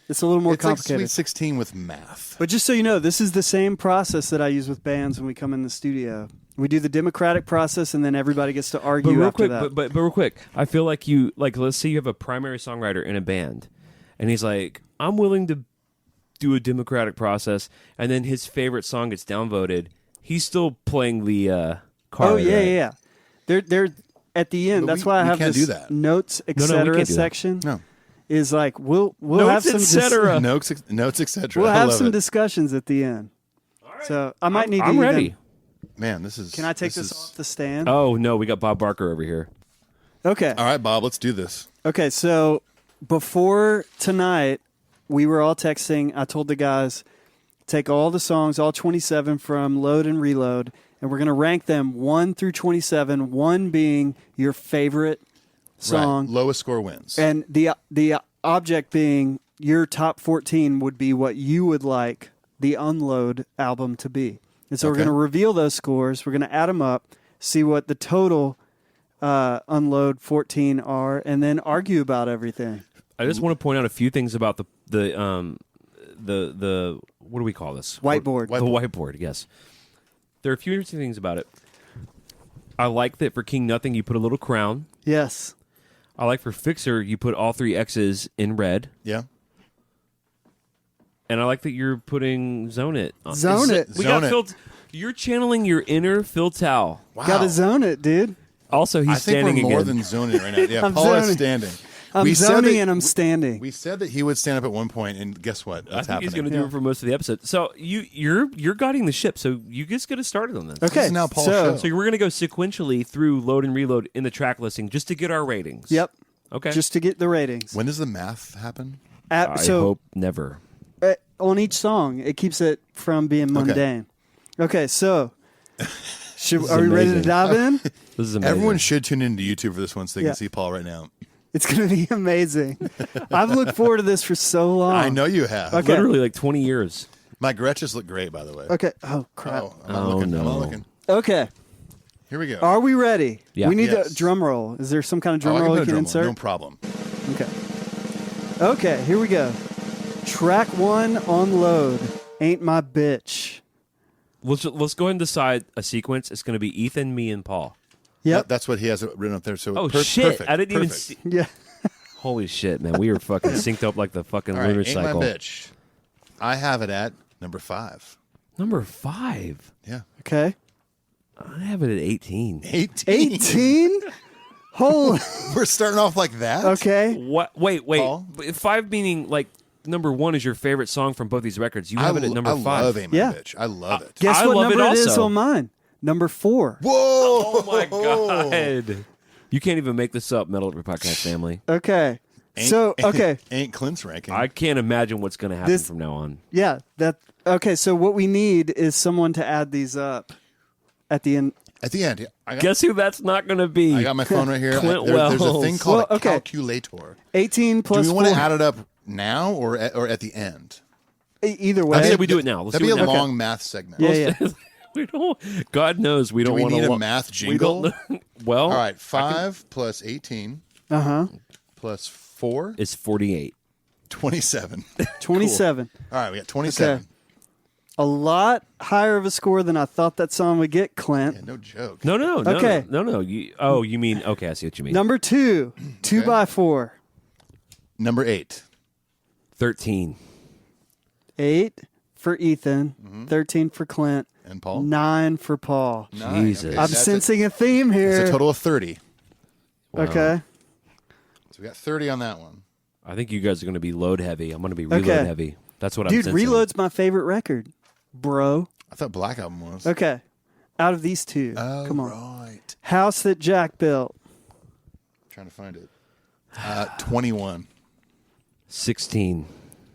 It's a little more it's like complicated. Sweet 16 with math. But just so you know, this is the same process that I use with bands when we come in the studio. We do the democratic process, and then everybody gets to argue But real after quick, that. but real quick, I feel like let's say you have a primary songwriter in a band, and he's like, I'm willing to do a democratic process, and then his favorite song gets downvoted. He's still playing the card. Oh yeah, right? yeah. They're at the end. But That's why I we have can't this do that. notes we etc. can't do that. section. No. Is like we'll Notes, have some etc. Notes, etc. we'll I have love some it. discussions at the end. So I might need to. I'm even- ready. Man, this is. Can I take this is- off the stand? Oh no, we got Bob Barker over here. Okay. All right, Bob, let's do this. Okay. So before tonight, we were all texting. I told the guys, take all the songs, all 27 from Load and Reload, and we're going to rank them 1 through 27, 1 being your favorite song. Right. Lowest score wins. And the object being your top 14 would be what you would like the Unload album to be. And so we're Okay. going to reveal those scores. We're going to add them up, see what the total Unload 14 are, and then argue about everything. I just want to point out a few things about the what do we call this? Whiteboard. The whiteboard, yes. There are a few interesting things about it. I like that for King Nothing you put a little crown. Yes. I like for Fixer you put all 3 X's in red. yeah. And I like that you're putting Zone It. On. Zone It. We Zone got It. Phil. You're channeling your inner Phil Towel. Wow. Got to zone it, dude. Also, he's I think standing we're more again. than zoning right now. Yeah, I'm Paul is zoning. standing. I'm We said zoning that- and I'm standing. We said that he would stand up at one point, and guess what? I That's think he's happening. going to do it for most of the episode. So you're guiding the ship. So you just get us started on this. Okay. is now Paul's so, show. So we're going to go sequentially through Load and Reload in the track listing just to get our ratings. Yep. Okay. Just to get the ratings. When does the math happen? I hope never. On each song, it keeps it from being mundane. Okay, so are we ready to amazing. dive in? This is amazing. Everyone should tune into YouTube for this one so they Yeah. can see Paul right now. It's going to be amazing. I've looked forward to this for so long. I know you have. Okay. Literally like 20 years. My Gretches look great, by the way. Okay. Oh, crap. Oh, I'm not looking. I'm not no. looking. Okay. Here we go. Are we ready? Yeah. We need Yes. a drum roll. Is there some kind of Oh, drum I roll put you a can drum insert? roll, no problem. Okay. Okay, here we go. Track 1 on load. Ain't my bitch. Let's go ahead and decide a sequence. It's going to be Ethan, me, and Paul. Yep. That's what he has written up there. So Oh, shit. Perfect, I didn't even perfect. see. Yeah. Holy shit, man. We were fucking synced up like the fucking All right, lunar Ain't cycle. My Bitch. I have it at number 5. Number 5. Yeah. Okay. I have it at 18. 18. 18? Holy. We're starting off like that? Okay. What? Wait. Paul? 5 meaning like number 1 is your favorite song from both these records. You have it at number 5. I love Ain't My Yeah. Bitch. I love it. Guess I what love it number it is also. on mine? Number 4. Whoa! Oh my god. You can't even make this up, Metal Up Your Podcast family. Okay. So, okay. Ain't Clint's ranking. I can't imagine what's going to happen from now on. Yeah. Okay, so what we need is someone to add these up at the end. At the end, I got, Guess who that's not going to be? I got my phone right here. Clint There's a Wells. thing called Well, a okay. calculator. 18 Do plus we 4. want to add it up now or at the end? Either I way. say we do it now. Let's That'd do be it a now. long math segment. Yeah, yeah. We don't. God knows we Do don't we want need to a math We don't. jingle? Well, All right, 5 plus 18 Uh-huh. plus 4, it's 48. 27. 27. All right, we got 27. Okay. A lot higher of a score than I thought that song would get, Clint. Yeah, no joke. No. Okay. No. You mean? Okay, I see what you mean. Number 2, 2 Okay. by 4. Number 8. 13. 8 for Ethan, 13 for Clint, And Paul? 9 for Paul. 9. Jesus. I'm sensing a theme here. It's a total of 30. Wow. Okay. So we got 30 on that one. I think you guys are going to be load heavy. I'm going to be reload Okay. heavy. That's what I'm Dude, sensing. Reload's my favorite record, bro. I thought Black Album was. Okay. Out of these two, Oh, come on. right. House that Jack built. Trying to find it. 21. 16.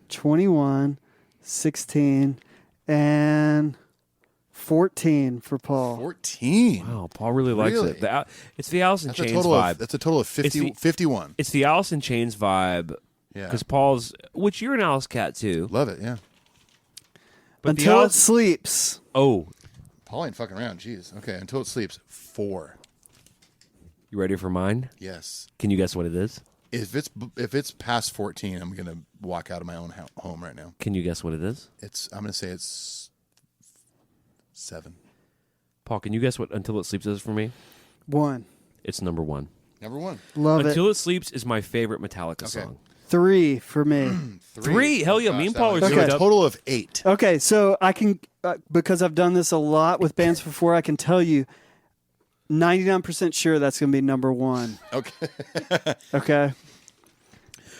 21, 16, and 14 for Paul. 14. Wow, Paul really likes Really? it. It's the Alice in That's a Chains total vibe. of, that's a total of 50, 51. It's the Alice in Chains vibe. Yeah. Because Paul's, which you're an Alice cat too. Love it, yeah. But the Until it Alice, sleeps. oh, Paul ain't fucking around. Jeez. Okay, Until It Sleeps. 4. you ready for mine? Yes. Can you guess what it is? If it's past 14, I'm gonna walk out of my own home right now. Can you guess what it is? I'm gonna say it's 7. Paul, can you guess what Until It Sleeps is for me? 1. It's number 1. Number 1. Love Until it. It Sleeps is my favorite Metallica song. 3 for me. 3? Hell yeah, me and Paul are so joined a up. total of 8. Okay, so I can, because I've done this a lot with bands before, I can tell you 99% sure that's going to be number 1. Okay. Okay?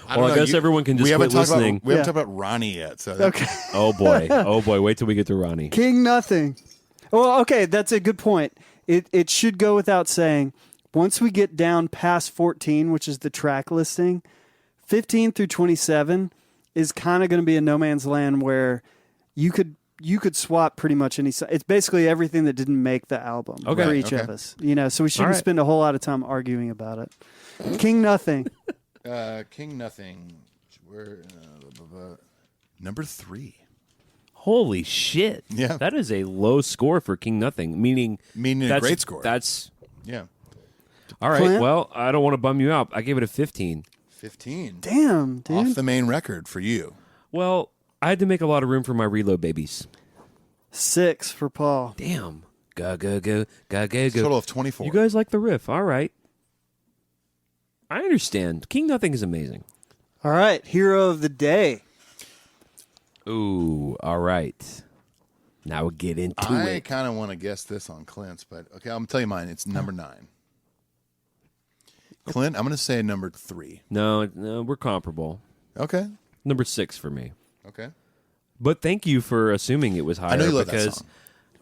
Well, I guess everyone can just we haven't quit talked listening. About, we haven't Yeah. talked about Ronnie yet. So Okay. Oh boy, wait till we get to Ronnie. King Nothing. Well, okay, that's a good point. It should go without saying, once we get down past 14, which is the track listing, 15 through 27 is kind of going to be a no man's land where you could swap pretty much any song. It's basically everything that didn't make the album Okay. for each Okay. of us. So we shouldn't All right. spend a whole lot of time arguing about it. King Nothing. King Nothing. Where, number 3. Holy shit! Yeah. that is a low score for King Nothing. Meaning a that's, great score. That's Yeah. all right. Clint? Well, I don't want to bum you out. I gave it a 15. 15. Damn, dude. Off the main record for you. Well, I had to make a lot of room for my reload babies. 6 for Paul. Damn. Go, go, go, go, go, Total go. of 24. You guys like the riff. All right. I understand. King Nothing is amazing. All right, hero of the day. Ooh, all right. Now we'll get into I it. kind of want to guess this on Clint's, but okay, I'm going to tell you mine. It's number 9. Clint, I'm going to say number 3. No, we're comparable. Okay. Number 6 for me. Okay. But thank you for assuming it was higher. I know you love that because song.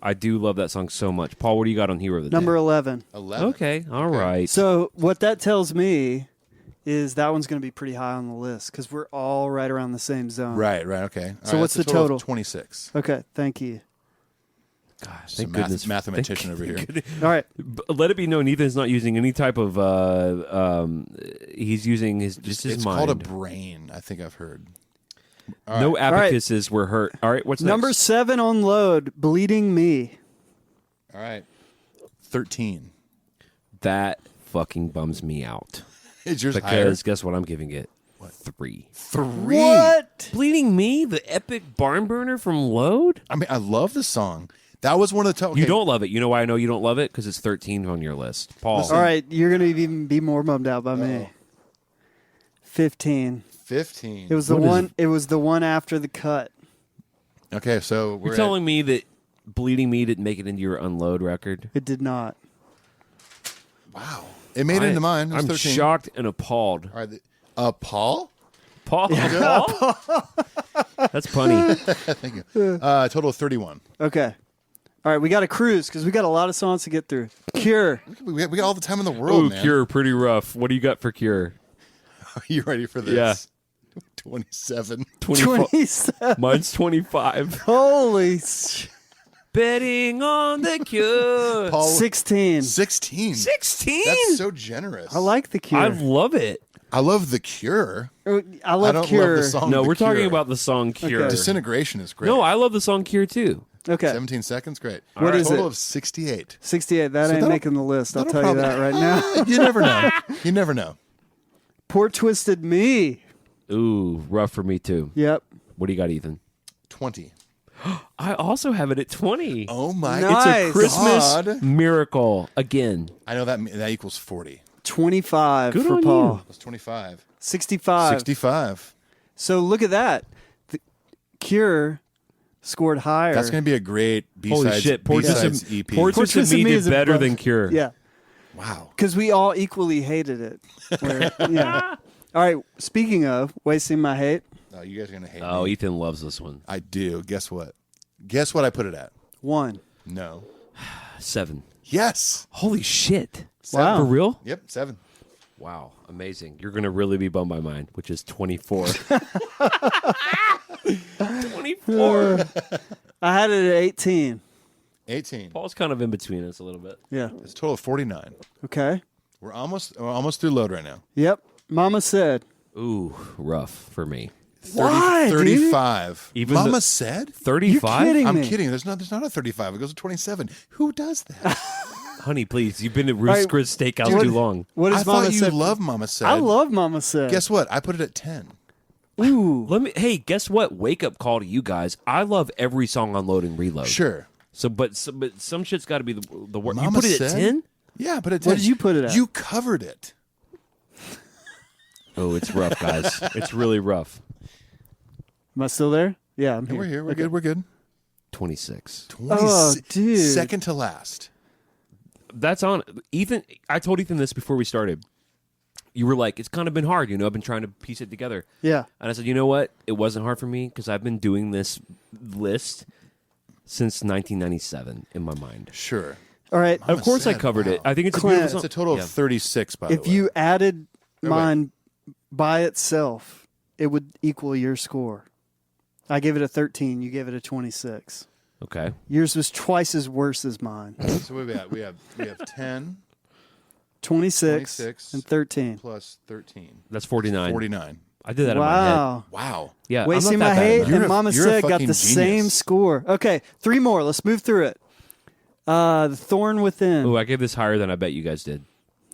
I do love that song so much. Paul, what do you got on Hero of the Number Day? 11. 11. Okay, all right. So what that tells me is that one's going to be pretty high on the list because we're all right around the same zone. Right, okay. All So right, what's that's a the total? of 26. Okay, thank you. Gosh, Some thank goodness. mathematician over here. All right. Let it be known, Ethan's not using any type of. He's using his It's mind. called a brain, I think I've heard. All No right. abacuses were hurt. All right, what's Number next? 7 on load, Bleeding Me. All right. 13. That fucking bums me out. Is yours higher? Because guess what I'm giving it? What? 3. 3. What? Bleeding Me, the epic barn burner from Load? I mean, I love the song. That was one of the top. You don't love it. You know why I know you don't love it? Because it's 13 on your list. Paul. Listen. All right, you're going to even be more bummed out by me. 15. 15. It was the one. It was the one after the cut. Okay, so we're You're telling me that Bleeding Me didn't make it into your Unload record? It did not. Wow. It made it into mine. It was I'm 13. shocked and appalled. All right. Paul? Paul? Paul? That's punny. Thank you. Total of 31. Okay. All right, we got to cruise because we got a lot of songs to get through. Cure. We got all the time in the world, man. Cure, pretty rough. What do you got for Cure? Are you ready for this? Yeah. 27. 27. Mine's 25. Holy. Betting on the Cure. Paul, 16. 16. 16? That's so generous. I like the Cure. I love it. I love The Cure. I love I don't Cure. love the song. No, The we're talking Cure. about the song Cure. Okay. Disintegration is great. No, I love the song Cure too. Okay. 17 seconds, great. What is Total it? of 68. 68. That So ain't that'll- making the list. I'll that'll tell you probably- that right now. You never know. You never know. Poor Twisted Me. Ooh, rough for me too. Yep. What do you got, Ethan? 20. I also have it at 20. Oh my Nice. It's a Christmas God. miracle again. I know that equals 40. 25 Good for on Paul. That's 25. 65. 65. So look at that. The Cure scored higher. That's going to be a great Holy B-sides, shit. B-sides EP. Poor Twisted Me is did a better bunch- than Cure. Yeah. Wow. Because we all equally hated it. Yeah. All right. Speaking of wasting my hate, Oh, you guys are going to hate Oh, me. Ethan loves this one. I do. Guess what? Guess what I put it at? 1. No. 7. Yes. Holy shit. Wow. For real? Yep, 7. Wow. Amazing. You're going to really be bummed by mine, which is 24. 24. I had it at 18. 18. Paul's kind of in between us a little bit. Yeah. It's a total of 49. Okay. We're almost through load right now. Yep. Mama said. Ooh, rough for me. 'Why, dude? 35. Even Mama the- said? 35? kidding. I'm me. kidding. There's not a 35. It goes to 27. Who does that? Honey, please. You've been at Ruth's right. Chris Steakhouse too long. What I does Mama thought you said? love Mama said. I love Mama said. Guess what? I put it at 10. Ooh. Hey, guess what? Wake up call to you guys. I love every song on Load and Reload. Sure. But some shit's got to be the worst. You Mama put it at said? 10? Yeah, but at 10. What did you put it at? You covered it. Oh, it's rough, guys. It's really rough. Am I still there? Yeah, I'm here. We're here. We're good. We're good. 26. 26. Oh, dude. Second to last. That's on Ethan. I told Ethan this before we started. You were like, it's kind of been hard, I've been trying to piece it together. Yeah. And I said, you know what? It wasn't hard for me because I've been doing this list since 1997 in my mind. Sure. All right. Mama Of course I said, covered it. wow. I think it's a Clint, beautiful It's song. a total Yeah. of 36, by the way. If you added wait. mine by itself, it would equal your score. I gave it a 13. You gave it a 26. Okay. Yours was twice as worse as mine. So what we have 10 26, 26 and 13. plus 13. That's 49. 49. I did that in my head. Wow. Wow. Yeah. Wasting I'm my not that bad hate, about it. You're and a- Mama you're a said got fucking the same genius. score. Okay, 3 more. Let's move through it. The Thorn Within. Ooh, I gave this higher than I bet you guys did.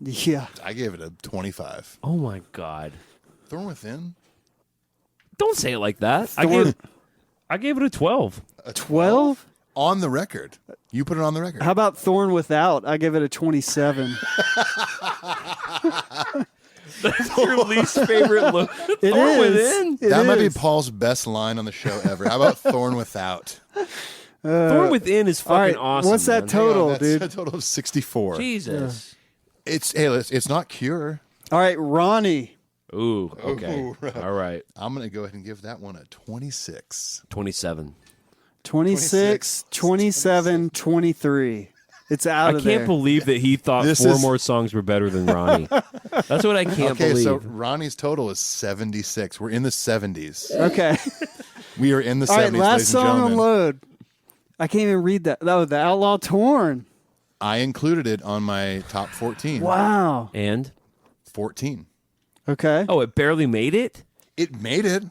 Yeah. I gave it a 25. Oh my God. Thorn Within? Don't say it like that. Thorn- I gave it a 12. A 12? On the record. You put it on the record. How about Thorn Without? I give it a 27. That's your least favorite look. It Thorn is. Within? It That might be is. Paul's best line on the show ever. How about Thorn Without? Thorn Within is All fucking right, awesome. what's that man. total, That's dude? a total of 64. Jesus. It's not Cure. All right, Ronnie. Ooh, okay. Ooh, right. All right. I'm going to go ahead and give that one a 26. 27. 26, 27, 23. It's out I of can't there. believe that he thought This four is- more songs were better than Ronnie. That's what I can't Okay, believe. so Ronnie's total is 76. We're in the 70s. Okay. We are in the All 70s, right, last ladies and song gentlemen. on load. I can't even read that. Oh, The Outlaw Torn. I included it on my top 14. Wow. And? 14. Okay. Oh, it barely made it? It made it.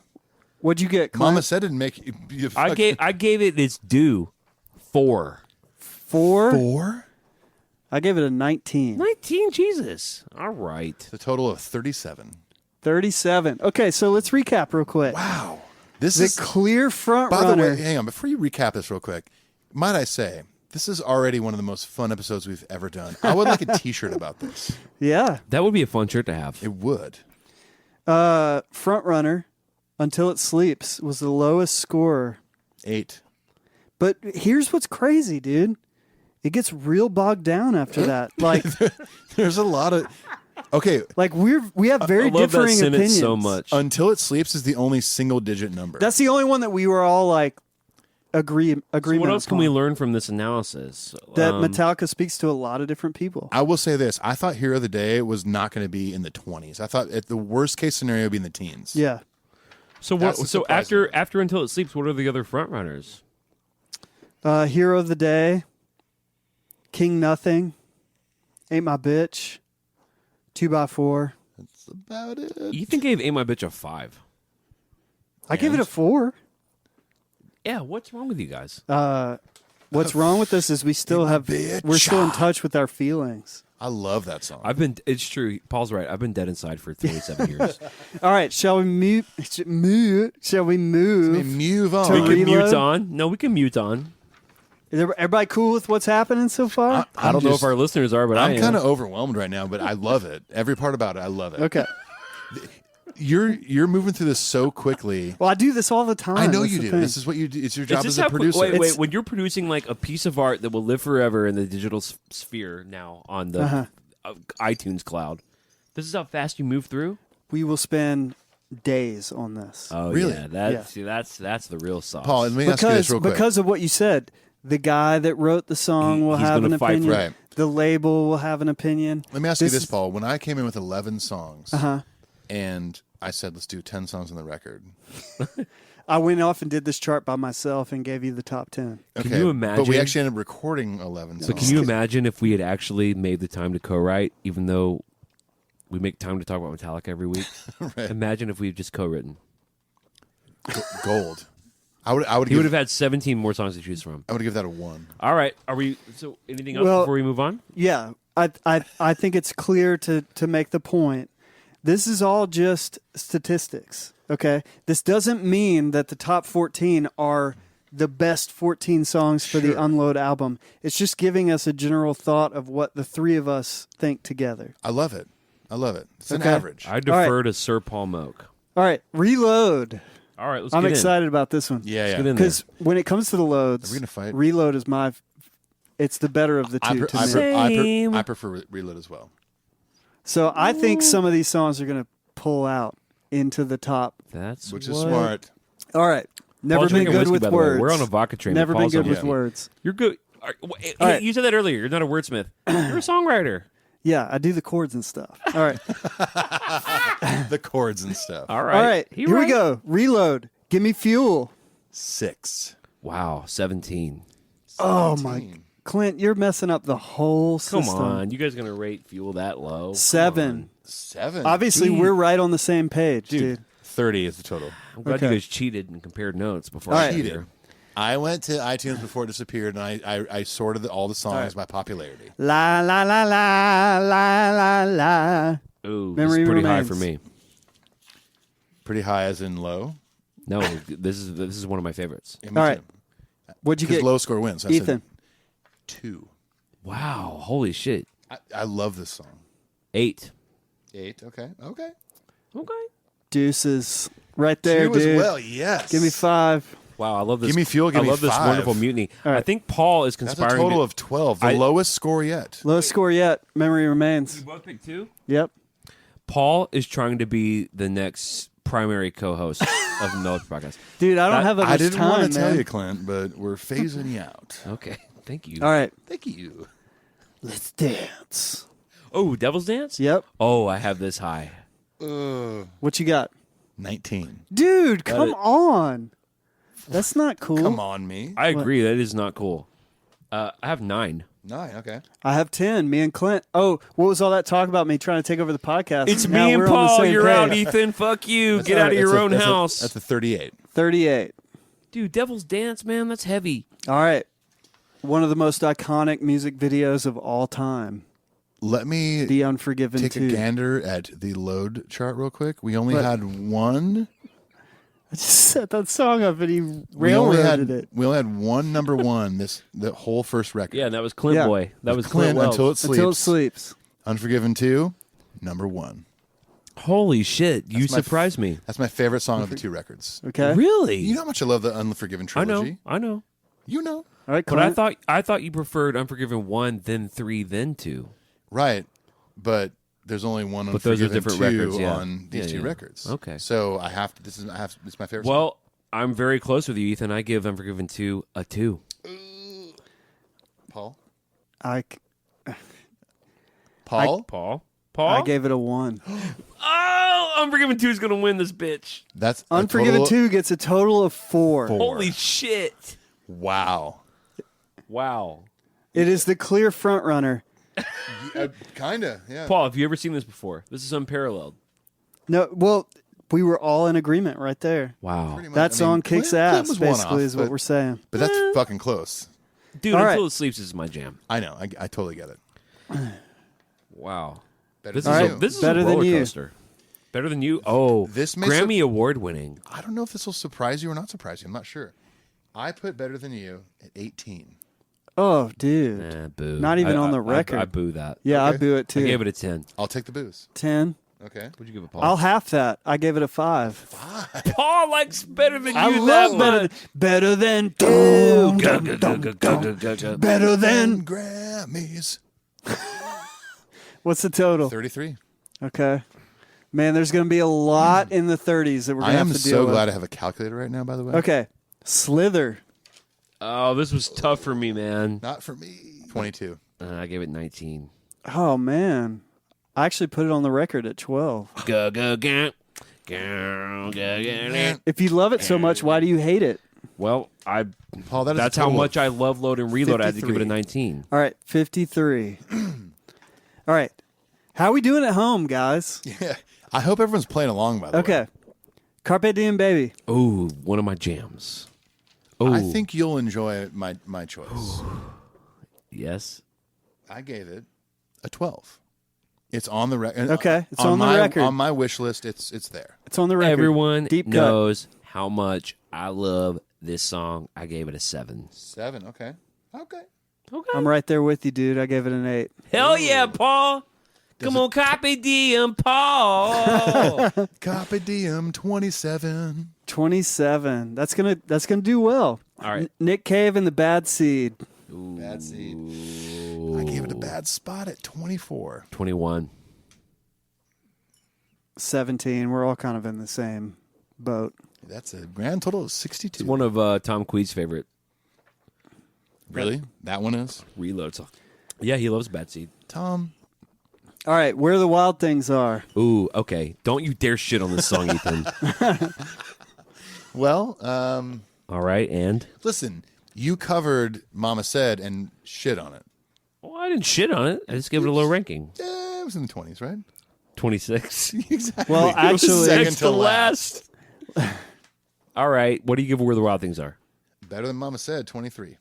What'd you get, Clint? Mama said it'd make you I gave it its due. 4. 4? 4? I gave it a 19. 19, Jesus. All right. It's a total of 37. 37. Okay, so let's recap real quick. Wow. This The is clear front By runner. the way, hang on. Before you recap this real quick, might I say, this is already one of the most fun episodes we've ever done. I would like a T-shirt about this. Yeah. That would be a fun shirt to have. It would. Front runner, Until It Sleeps, was the lowest scorer. 8. But here's what's crazy, dude. It gets real bogged down after that. Like, There's a lot of... Okay. like we have very I love differing that sentence opinions. so much. Until It Sleeps is the only single-digit number. That's the only one that we were all like agreement. So what else can upon. we learn from this analysis? That Metallica speaks to a lot of different people. I will say this. I thought Hero of the Day was not going to be in the 20s. I thought at the worst-case scenario it would be in the teens. Yeah. So That's what? the So surprising after Until It Sleeps, what are the other front runners? Hero of the Day, King Nothing, Ain't My Bitch, 2x4. That's about it. Ethan gave "Ain't My Bitch" a 5. I give it a 4. Yeah, what's wrong with you guys? What's wrong with this is we still Ain't my have bitch. we're still in touch with our feelings. I love that song. It's true. Paul's right. I've been dead inside for 37 years. All right, shall we move? Shall we move? Move on. To We can Reload? mute on. No, we can mute on. Is everybody cool with what's happening so far? I don't know if our listeners are, but I'm I kind am. of overwhelmed right now, but I love it. Every part about it, I love it. Okay. You're moving through this so quickly. Well, I do this all the time. I know That's you the do. thing. This is what you do. It's your Is job this as a how- producer. Wait, It's- when you're producing like a piece of art that will live forever in the digital sphere now on the iTunes cloud, this is how fast you move through. We will spend days on this. Oh, Really? yeah. Yeah. See, that's the real sauce. Paul, let me ask you this real quick. Because of what you said, the guy that wrote the song will He's have gonna an fight for opinion. it. Right. The label will have an opinion. Let me ask you this, Paul. When I came in with 11 songs, Uh-huh. and I said, let's do 10 songs on the record. I went off and did this chart by myself and gave you the top 10. Okay, you But we imagine- actually ended up recording 11 songs. But can you imagine if we had actually made the time to co-write, even though we make time to talk about Metallica every week? Right. Imagine if we had just co-written. Gold. I would He would give, have had 17 more songs to choose from. I would give that a 1. All right. Are we? So anything else Well- before we move on? Yeah, I think it's clear to make the point. This is all just statistics, okay? This doesn't mean that the top 14 are the best 14 songs for the Unload album. It's just giving us a general thought of what the three of us think together. I love it. I love it. It's an Okay. average. I defer to Sir Paul Moak. All right, Reload. All right, let's I'm get excited about this one. yeah, Get yeah. in there. Because when it comes to the loads, Are we gonna fight? Reload is it's the better of the two to me. I prefer Reload as well. So I think some of these songs are going to pull out into the top. That's Which is what- smart. All right. Never Paul's been drinking good whiskey, with by the way. words. We're on a vodka train. Never but been Paul's good on with whiskey. words. You're good. Hey, All right. You said that earlier. You're not a wordsmith. You're a songwriter. Yeah, I do the chords and stuff. All right. The chords and stuff. All right. All right. He Here we right. go. Reload. Give me fuel. 6. Wow, 17. Oh, my. Clint, you're messing up the whole Come system. on. You guys going to rate Fuel that low? 7. 7. Obviously, Dude. we're right on the same page, dude. 30 is the total. I'm glad Okay. you guys cheated and compared notes before All I right. got Cheated. here. I went to iTunes before it disappeared, and I sorted all the songs by popularity. La, la, la, la, la, la, la. Ooh, Memory this is pretty high remains. for me. Pretty high as in low. No, this is one of my favorites. Yeah, me All right. too. What'd you Because get, low score wins. I Ethan? said 2. Wow, holy shit. I love this song. 8. 8. Okay. Okay. Okay. Deuces. Right there, 2 dude. as well. Yes. Give me 5. Wow, I love this. Give me Fuel, give I me love this 5. wonderful mutiny. All right. I think Paul is That's conspiring. a total to- of 12. The I- lowest score yet. Lowest score yet. Memory remains. both picked 2? Yep. Paul is trying to be the next primary co-host of the Metalupyour Podcast. Dude, I don't That- have that I much didn't time, want to tell man. you, Clint, but we're phasing you out. Okay, thank you. All right. Thank you. Let's dance. Oh, Devil's Dance? Yep. Oh, I have this high. What you got? 19. Dude, come on. That's not cool. Come on, me. I agree. That is not cool. I have 9. 9. Okay. I have 10. Me and Clint. Oh, what was all that talk about me trying to take over the podcast? It's Now me and we're on the Paul. same You're out, page. Ethan. Fuck you. Get out of your own house. That's a 38. 38. Dude, Devil's Dance, man, that's heavy. All right. One of the most iconic music videos of all time. Let me The Unforgiven take 2. a gander at the load chart real quick. We only But- had one. I just set that song up and he We only railroaded it. had one number one. The whole first record. Yeah, and that was Clint Yeah. Boy. That was Clint Clint Wells. Until It Sleeps. Until it sleeps. Unforgiven 2, number one. Holy shit! You That's my surprised me. That's my favorite song of the two records. Okay. Really? You know how much I love the Unforgiven I trilogy. know. You know. All right, But Clint. I thought you preferred Unforgiven 1, then 3, then 2. Right. But there's only one But those are Unforgiven different 2 records, yeah. on these Yeah, two yeah. records. Okay. So it's my favorite song. Well, I'm very close with you, Ethan. I give Unforgiven 2 a 2. Paul? Paul? I gave it a 1. Oh, Unforgiven 2 is going to win this bitch. That's a Unforgiven total- 2 gets a total of 4. Holy shit. Wow. Wow. It is the clear front runner. Kinda, yeah. Paul, have you ever seen this before? This is unparalleled. No, well, we were all in agreement right there. Wow. Pretty much. That I song mean, kicks Clint ass, was one basically, off, is what but- we're saying. But that's fucking close. Dude, All Until right. It Sleeps is my jam. I know. I totally get it. Wow. Better This than is, you. a, this is Better a than roller you. coaster. Better than you? Oh, This may Grammy Award winning. I don't know if this will surprise you or not surprise you. I'm not sure. I put Better Than You at 18. Oh, dude. Boo. Not even on the record. I boo that. Yeah, I Okay. boo it I too. gave it a 10. I'll take the booze. 10. Okay. What'd you give it, Paul? I'll half that. I gave it a 5. Paul likes Better Than You I that love much. better than better than. Grammys. What's the total? 33. Okay. Man, there's going to be a lot in the 30s that we're going I to am have to deal so with. glad I have a calculator right now, by the way. Okay. Slither. Oh, this was tough for me, man. Not for me. 22. I gave it 19. Oh, man. I actually put it on the record at 12. Go, go, go. Go, go, go. If you love it so much, why do you hate it? Well, Paul, that is that's a how total much of- I love Load and Reload. I had to give it a 53. 19. All right, 53. All right. How we doing at home, guys? Yeah. I hope everyone's playing along, by the way. Okay. Carpe Diem, baby. Oh, one of my jams. Oh, I think you'll enjoy my choice. yes. I gave it a 12. It's on the record. Okay, it's on the my, record. On my wish list, it's there. It's on the record. Everyone Deep cut. knows how much I love this song. I gave it a 7. 7. Okay. Okay. I'm right there with you, dude. I gave it an 8. Hell yeah, Paul. Come on, Carpe Diem, Paul. Carpe Diem 27. 27. That's gonna do well. All right. Nick Cave and the Bad Seed. Bad seed. I gave it a bad spot at 24. 21. 17. We're all kind of in the same boat. That's a grand total of 62. It's one of Tom Queed's favorite Really? That one is? reload songs. Yeah, he loves Bad Seed. Tom. All right, Where the Wild Things Are. Ooh, okay. Don't you dare shit on this song, Ethan. Well, All right, and? listen, you covered Mama Said and shit on it. Well, I didn't shit on it. I just gave it a low ranking. It was in the 20s, right? 26. Exactly. Well, It was actually- second Next to to last. All right, what do you give Where the Wild Things Are? Better than Mama Said, 23.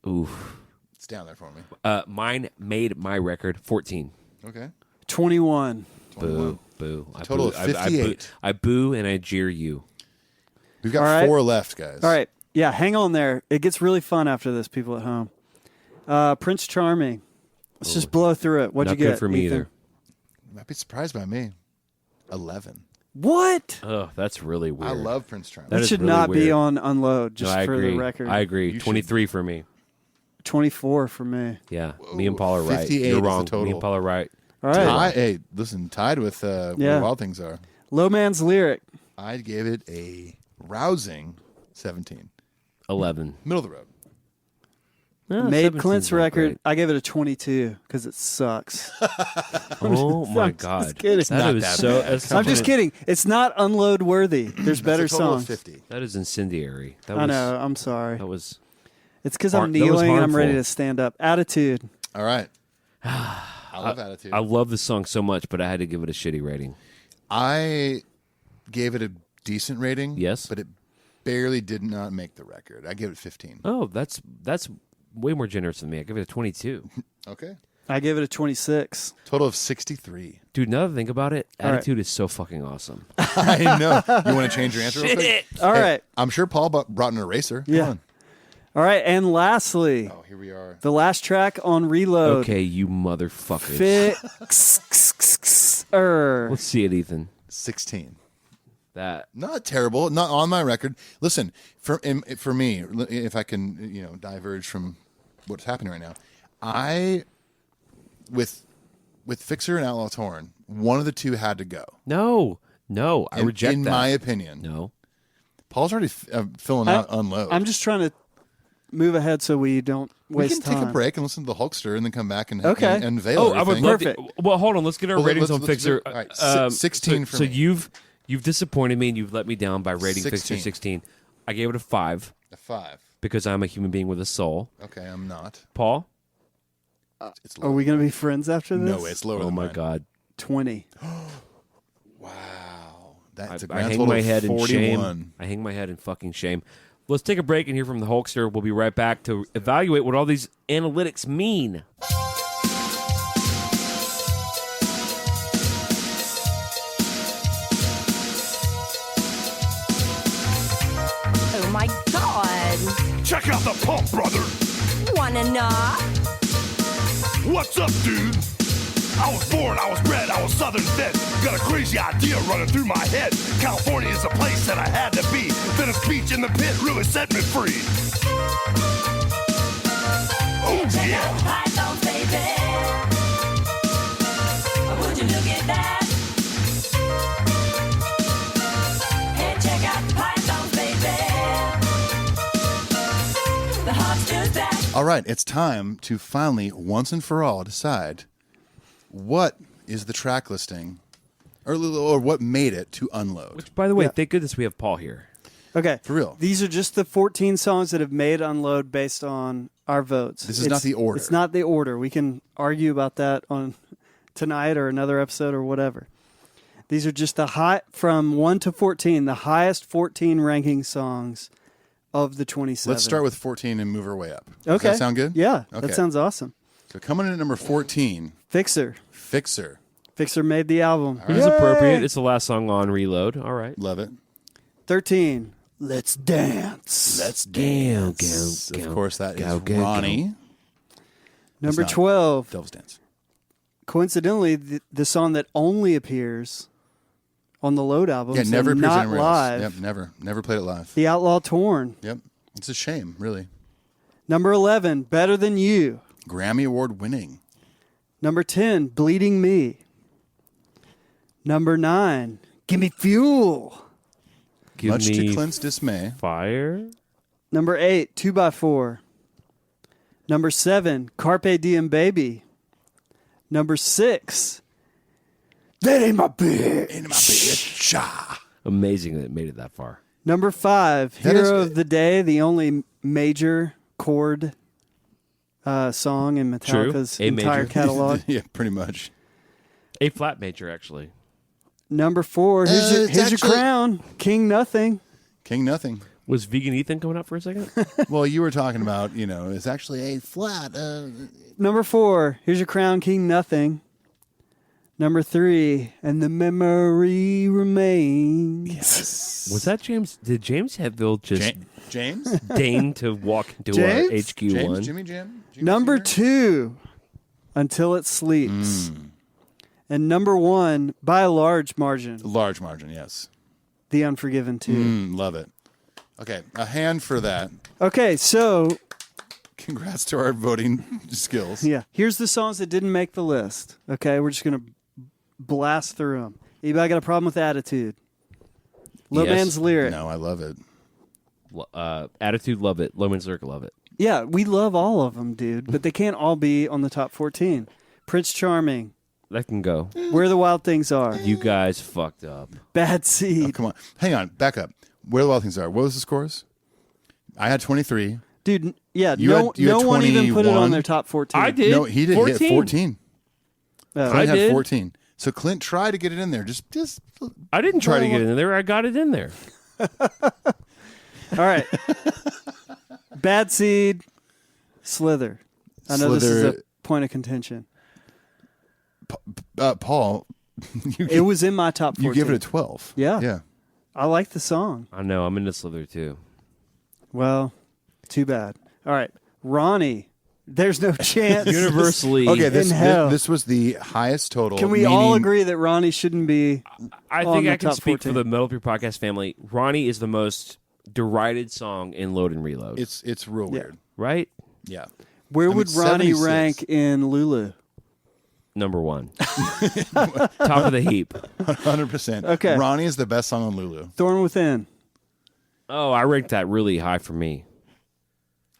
Oof. It's down there for me. Mine made my record 14. Okay. 21. 21. Boo. I Total boo. of I boo. 58. I boo and I jeer you. We've got All right. 4 left, guys. All right. Yeah, hang on there. It gets really fun after this, people at home. Prince Charming. Let's just blow through it. What'd Not you get? good for me Ethan? either. You might be surprised by me. 11. What? Oh, that's really weird. I love Prince Charming. That That is should really not be weird. on Unload, just No, I for agree. the record. I agree. You should- 23 for me. 24 for me. Yeah, me and Paul are right. 58 You're is the wrong. Me total. and Paul are right. All right. Hey, listen, tied with Where Yeah. Wild Things Are. Low Man's Lyric. I gave it a rousing 17. 11. Middle of the road. Made 17's Clint's not record. great. I gave it a 22 because it sucks. Oh my I'm just God. kidding. That not is that so. bad. that's I'm just something- kidding. It's not Unload worthy. There's better That's a total of songs. 50. That is incendiary. That I was, know. I'm sorry. That was. It's because Har- I'm that was kneeling and I'm ready harmful. to stand up. Attitude. All right. I love Attitude. I love this song so much, but I had to give it a shitty rating. I gave it a decent rating. Yes. But it barely did not make the record. I gave it 15. Oh, that's way more generous than me. I give it a 22. Okay. I gave it a 26. Total of 63. Dude, now that I think about it, All right. Attitude is so fucking awesome. I know. You want to change your answer real quick? All right. I'm sure Paul brought an eraser. Come Yeah. on. All right. And lastly, Oh, here we are. the last track on Reload. Okay, you motherfuckers. Fixer. Let's see it, Ethan. 16. That Not terrible. Not on my record. Listen, for me, if I can, diverge from what's happening right now, with Fixer and Outlaw Torn, one of the two had to go. no, I reject in that. my opinion. No, Paul's already filling out Unload. I'm just trying to move ahead so we don't we waste can time. take a break and listen to the Hulkster and then come back and Okay. and unveil Oh, I would everything. love Perfect. to. Well, hold on. Let's get our Well, ratings let's on do- Fixer. all right, 16 for so me. you've disappointed me and you've let me down by rating 16. Fixer 16. I gave it a 5 A 5. because I'm a human being with a soul. Okay, I'm not. Paul? It's Are we going to be friends after this? No, it's lower Oh than my mine. God. 20. Wow. That's a I grand hang total my of head in 41. shame. I hang my head in fucking shame. Let's take a break and hear from the Hulkster. We'll be right back to evaluate what all these analytics mean. Oh my god. Check out the pump, brother. Wanna know? What's up, dude? I was born, I was bred, I was southern fed. Got a crazy idea running through my head. California is a place that I had to be. Venice Beach in the pit really set me free. Oh yeah. Python, baby. Would you look at that? Hey, check out the Python, baby. The Hulkster's back. All right, it's time to finally, once and for all, decide what is the track listing or what made it to Unload. Which, by the way, Yeah. thank goodness we have Paul here. Okay. For real. These are just the 14 songs that have made Unload based on our votes. This is not the order. It's not the order. We can argue about that on tonight or another episode or whatever. These are just the high from 1 to 14, the highest 14 ranking songs of the 27. Let's start with 14 and move our way up. Does Okay. that sound good? Yeah, Okay. that sounds awesome. So coming in at number 14, Fixer. Fixer. Fixer made the album. It is appropriate. It's the last song on Reload. All right. Love it. 13. Let's dance. Let's Go, dance. go, Of course, that is go, go, Ronnie. Number not 12. Devil's Dance. Coincidentally, the song that only appears on the Load album. Yeah, never appears not anywhere live. else. Yep, never played it live. The Outlaw Torn. Yep. It's a shame, really. Number 11, Better Than You. Grammy Award winning. Number 10, Bleeding Me. Number 9, Gimme Fuel. Give Much me to Clint's dismay. fire. Number 8, 2x4. Number 7, Carpe Diem Baby. Number 6, That Ain't My Bitch. Amazing that it made it that far. Number 5, That Hero is- of the Day, the only major chord song in Metallica's True. A major. entire catalog. Yeah, pretty much. A flat major, actually. Number 4, it's here's your actually- crown, King Nothing. King Nothing. Was Vegan Ethan coming up for a second? Well, you were talking about, it's actually a flat. Number 4, here's your crown, King Nothing. Number 3, and the memory remains. Was that James? Did James Hetfield just James? deign to walk into James? our HQ1? James? Jimmy Jim? Jimmy Number Senior? 2, Until It Sleeps. And number 1, by a large margin, Large margin, yes. The Unforgiven 2. Love it. Okay, a hand for that. Okay, so Congrats to our voting skills. yeah, here's the songs that didn't make the list. Okay, we're just going to blast through them. Anybody got a problem with Attitude? Low Yes. Man's Lyric. No, I love it. Attitude, love it. Low Man's Lyric, love it. Yeah, we love all of them, dude, but they can't all be on the top 14. Prince Charming, That can go. Where the Wild Things Are, You guys fucked up. Bad Seed. Come on. Hang on. Back up. Where the wild things are. What was the scores? I had 23. Dude, yeah, You no, had- you had no one even put it 21. on their top 14. I did. No, he did. 14. He had 14. Oh. Clint I had did. 14. So Clint tried to get it in there. Just I didn't try to get in there. I got it in there. All right. Bad Seed, Slither. I know this is a Slither- point of contention. Paul, It was in my top 14. you give it a 12. Yeah. Yeah. I like the song. I know. I'm into Slither too. Well, too bad. All right. Ronnie, there's no chance. Universally. Okay, In hell. this was the highest total. Can we all meaning- agree that Ronnie shouldn't be I on think the I can top speak 14? for the Metal Up Your Podcast family. Ronnie is the most derided song in Load and Reload. It's real weird. Right? Yeah. Where I mean, would Ronnie 76. rank in Lulu? Number 1. Top of the heap. 100%. Okay. Ronnie is the best song on Lulu. Thorn Within. Oh, I ranked that really high for me.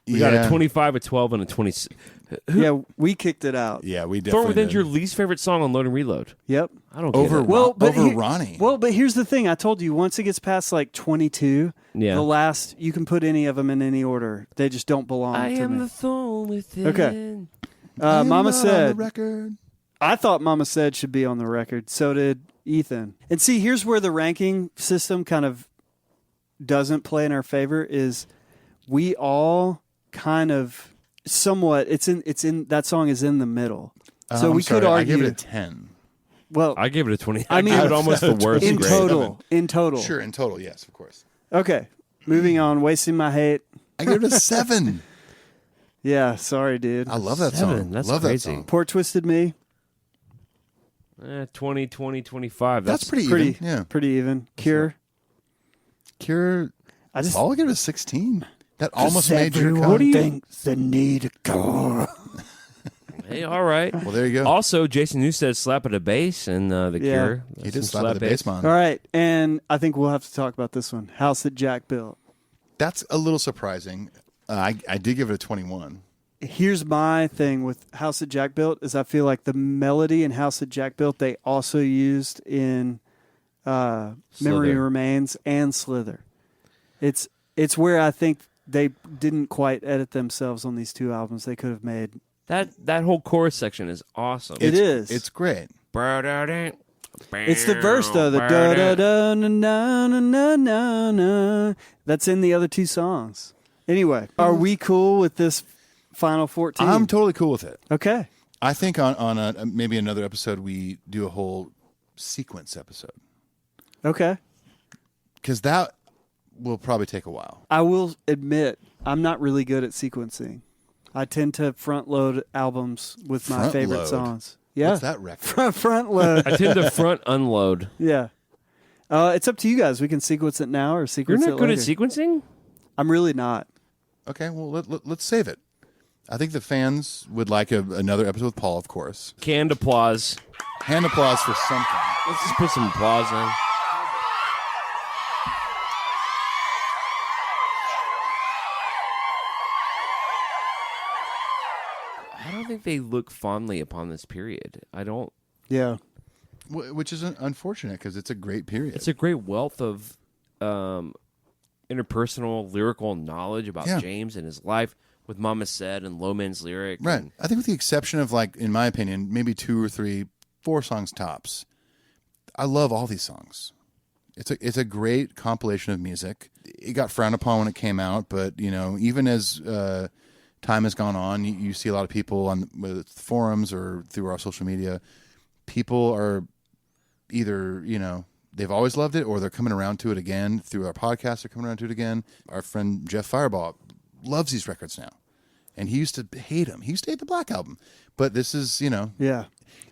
We got a 25, a 12, and a 26. Yeah, we kicked it out. Yeah, we Thorn definitely Within's did. your least favorite song on Load and Reload. Yep. I don't Over get it. Ron- but over here- Ronnie. Well, but here's the thing. I told you, once it gets past like 22, Yeah. the last, you can put any of them in any order. They just don't belong I to am me. the thorn within. Okay. I am Mama not on the said, record. I thought Mama Said should be on the record. So did Ethan. And see, here's where the ranking system kind of doesn't play in our favor is we all kind of somewhat, it's in that song is in the middle. So I'm we sorry, could I argue. give it a 10. Well, I gave it a 20. I mean, gave it almost the worst in grade. total. In total. Sure, in total, yes, of course. Okay. Moving on. Wasting My Hate. I give it a 7. Yeah, sorry, dude. I love that 7, song. that's love crazy. that song. Poor Twisted Me. 20, 25. That's pretty Pretty, even. Yeah. pretty even. Cure. Cure. I just I'll give it a 16. That almost made your cut. What do you thinks they need a car. Hey, all right. Well, there you go. Also, Jason Newsted slap at a bass and The Yeah. Cure. He did Some slap at the bass man. All right, and I think we'll have to talk about this one. House that Jack built. That's a little surprising. I did give it a 21. Here's my thing with House that Jack built is I feel like the melody in House that Jack built they also used in Memory Slither. Remains and Slither. It's where I think they didn't quite edit themselves on these two albums. They could have made. That whole chorus section is awesome. It is. It's great. It's the verse though, the da da da na na na na na na. That's in the other two songs. Anyway, are we cool with this final 14? I'm totally cool with it. Okay. I think on maybe another episode we do a whole sequence episode Okay. because that will probably take a while. I will admit I'm not really good at sequencing. I tend to front load albums with my Front favorite load? songs. Yeah. What's that record? Front load. I tend to front unload. Yeah. It's up to you guys. We can sequence it now or You're sequence not it good later. at sequencing? I'm really not. Okay, well let's save it. I think the fans would like another episode with Paul, of course. Canned applause. Hand applause for something. Let's just put some applause in. I don't think they look fondly upon this period. I don't. Yeah. Which is unfortunate because it's a great period. It's a great wealth of interpersonal lyrical knowledge about Yeah. James and his life with Mama Said and Low Man's Lyric. Right. and- I think with the exception of, like, in my opinion, maybe 2 or 3, 4 songs tops. I love all these songs. It's a great compilation of music. It got frowned upon when it came out, but even as time has gone on, you see a lot of people on whether it's forums or through our social media. People are either they've always loved it or they're coming around to it again through our podcast. They're coming around to it again. Our friend Jeff Fireball loves these records now, and he used to hate them. He used to hate the Black Album, but this is Yeah.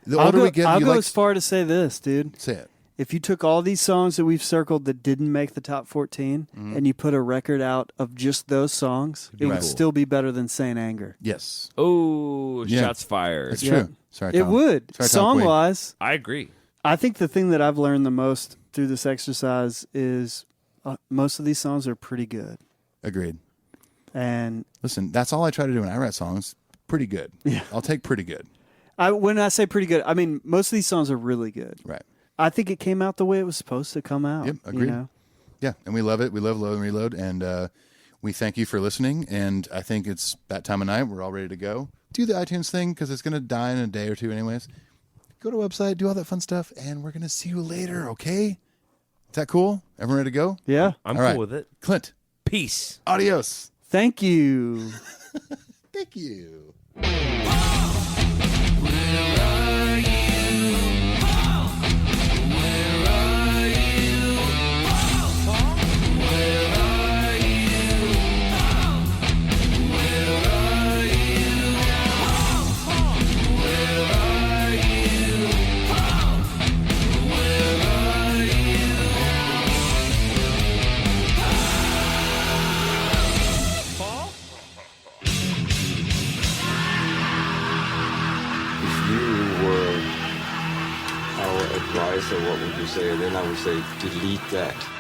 the I'll older go, we get. I'll you go like as far to say this, dude. say it. If you took all these songs that we've circled that didn't make the top 14 and you put a record out of just those songs, it would Right. still be better than Saint Anger. Yes, Oh, Yeah. shots fired. that's Yeah. true. Sorry, It Tom. would. Sorry, Tom Quaid. Song-wise, I agree. I think the thing that I've learned the most through this exercise is most of these songs are pretty good. Agreed. And Listen, that's all I try to do when I write songs. Pretty good. Yeah. I'll take pretty good. when I say pretty good, I mean most of these songs are really good. Right. I think it came out the way it was supposed to come out. Yep, agreed. Yeah. And we love it. We love Load and Reload, and we thank you for listening. And I think it's that time of night. We're all ready to go. Do the iTunes thing because it's going to die in a day or two anyways. Go to the website, do all that fun stuff, and we're going to see you later, okay? Is that cool? Everyone ready to go? Yeah. I'm All cool right. with it. Clint, Peace. adios. Thank you. Thank you. Our advisor, what would you say? And then I would say, delete that.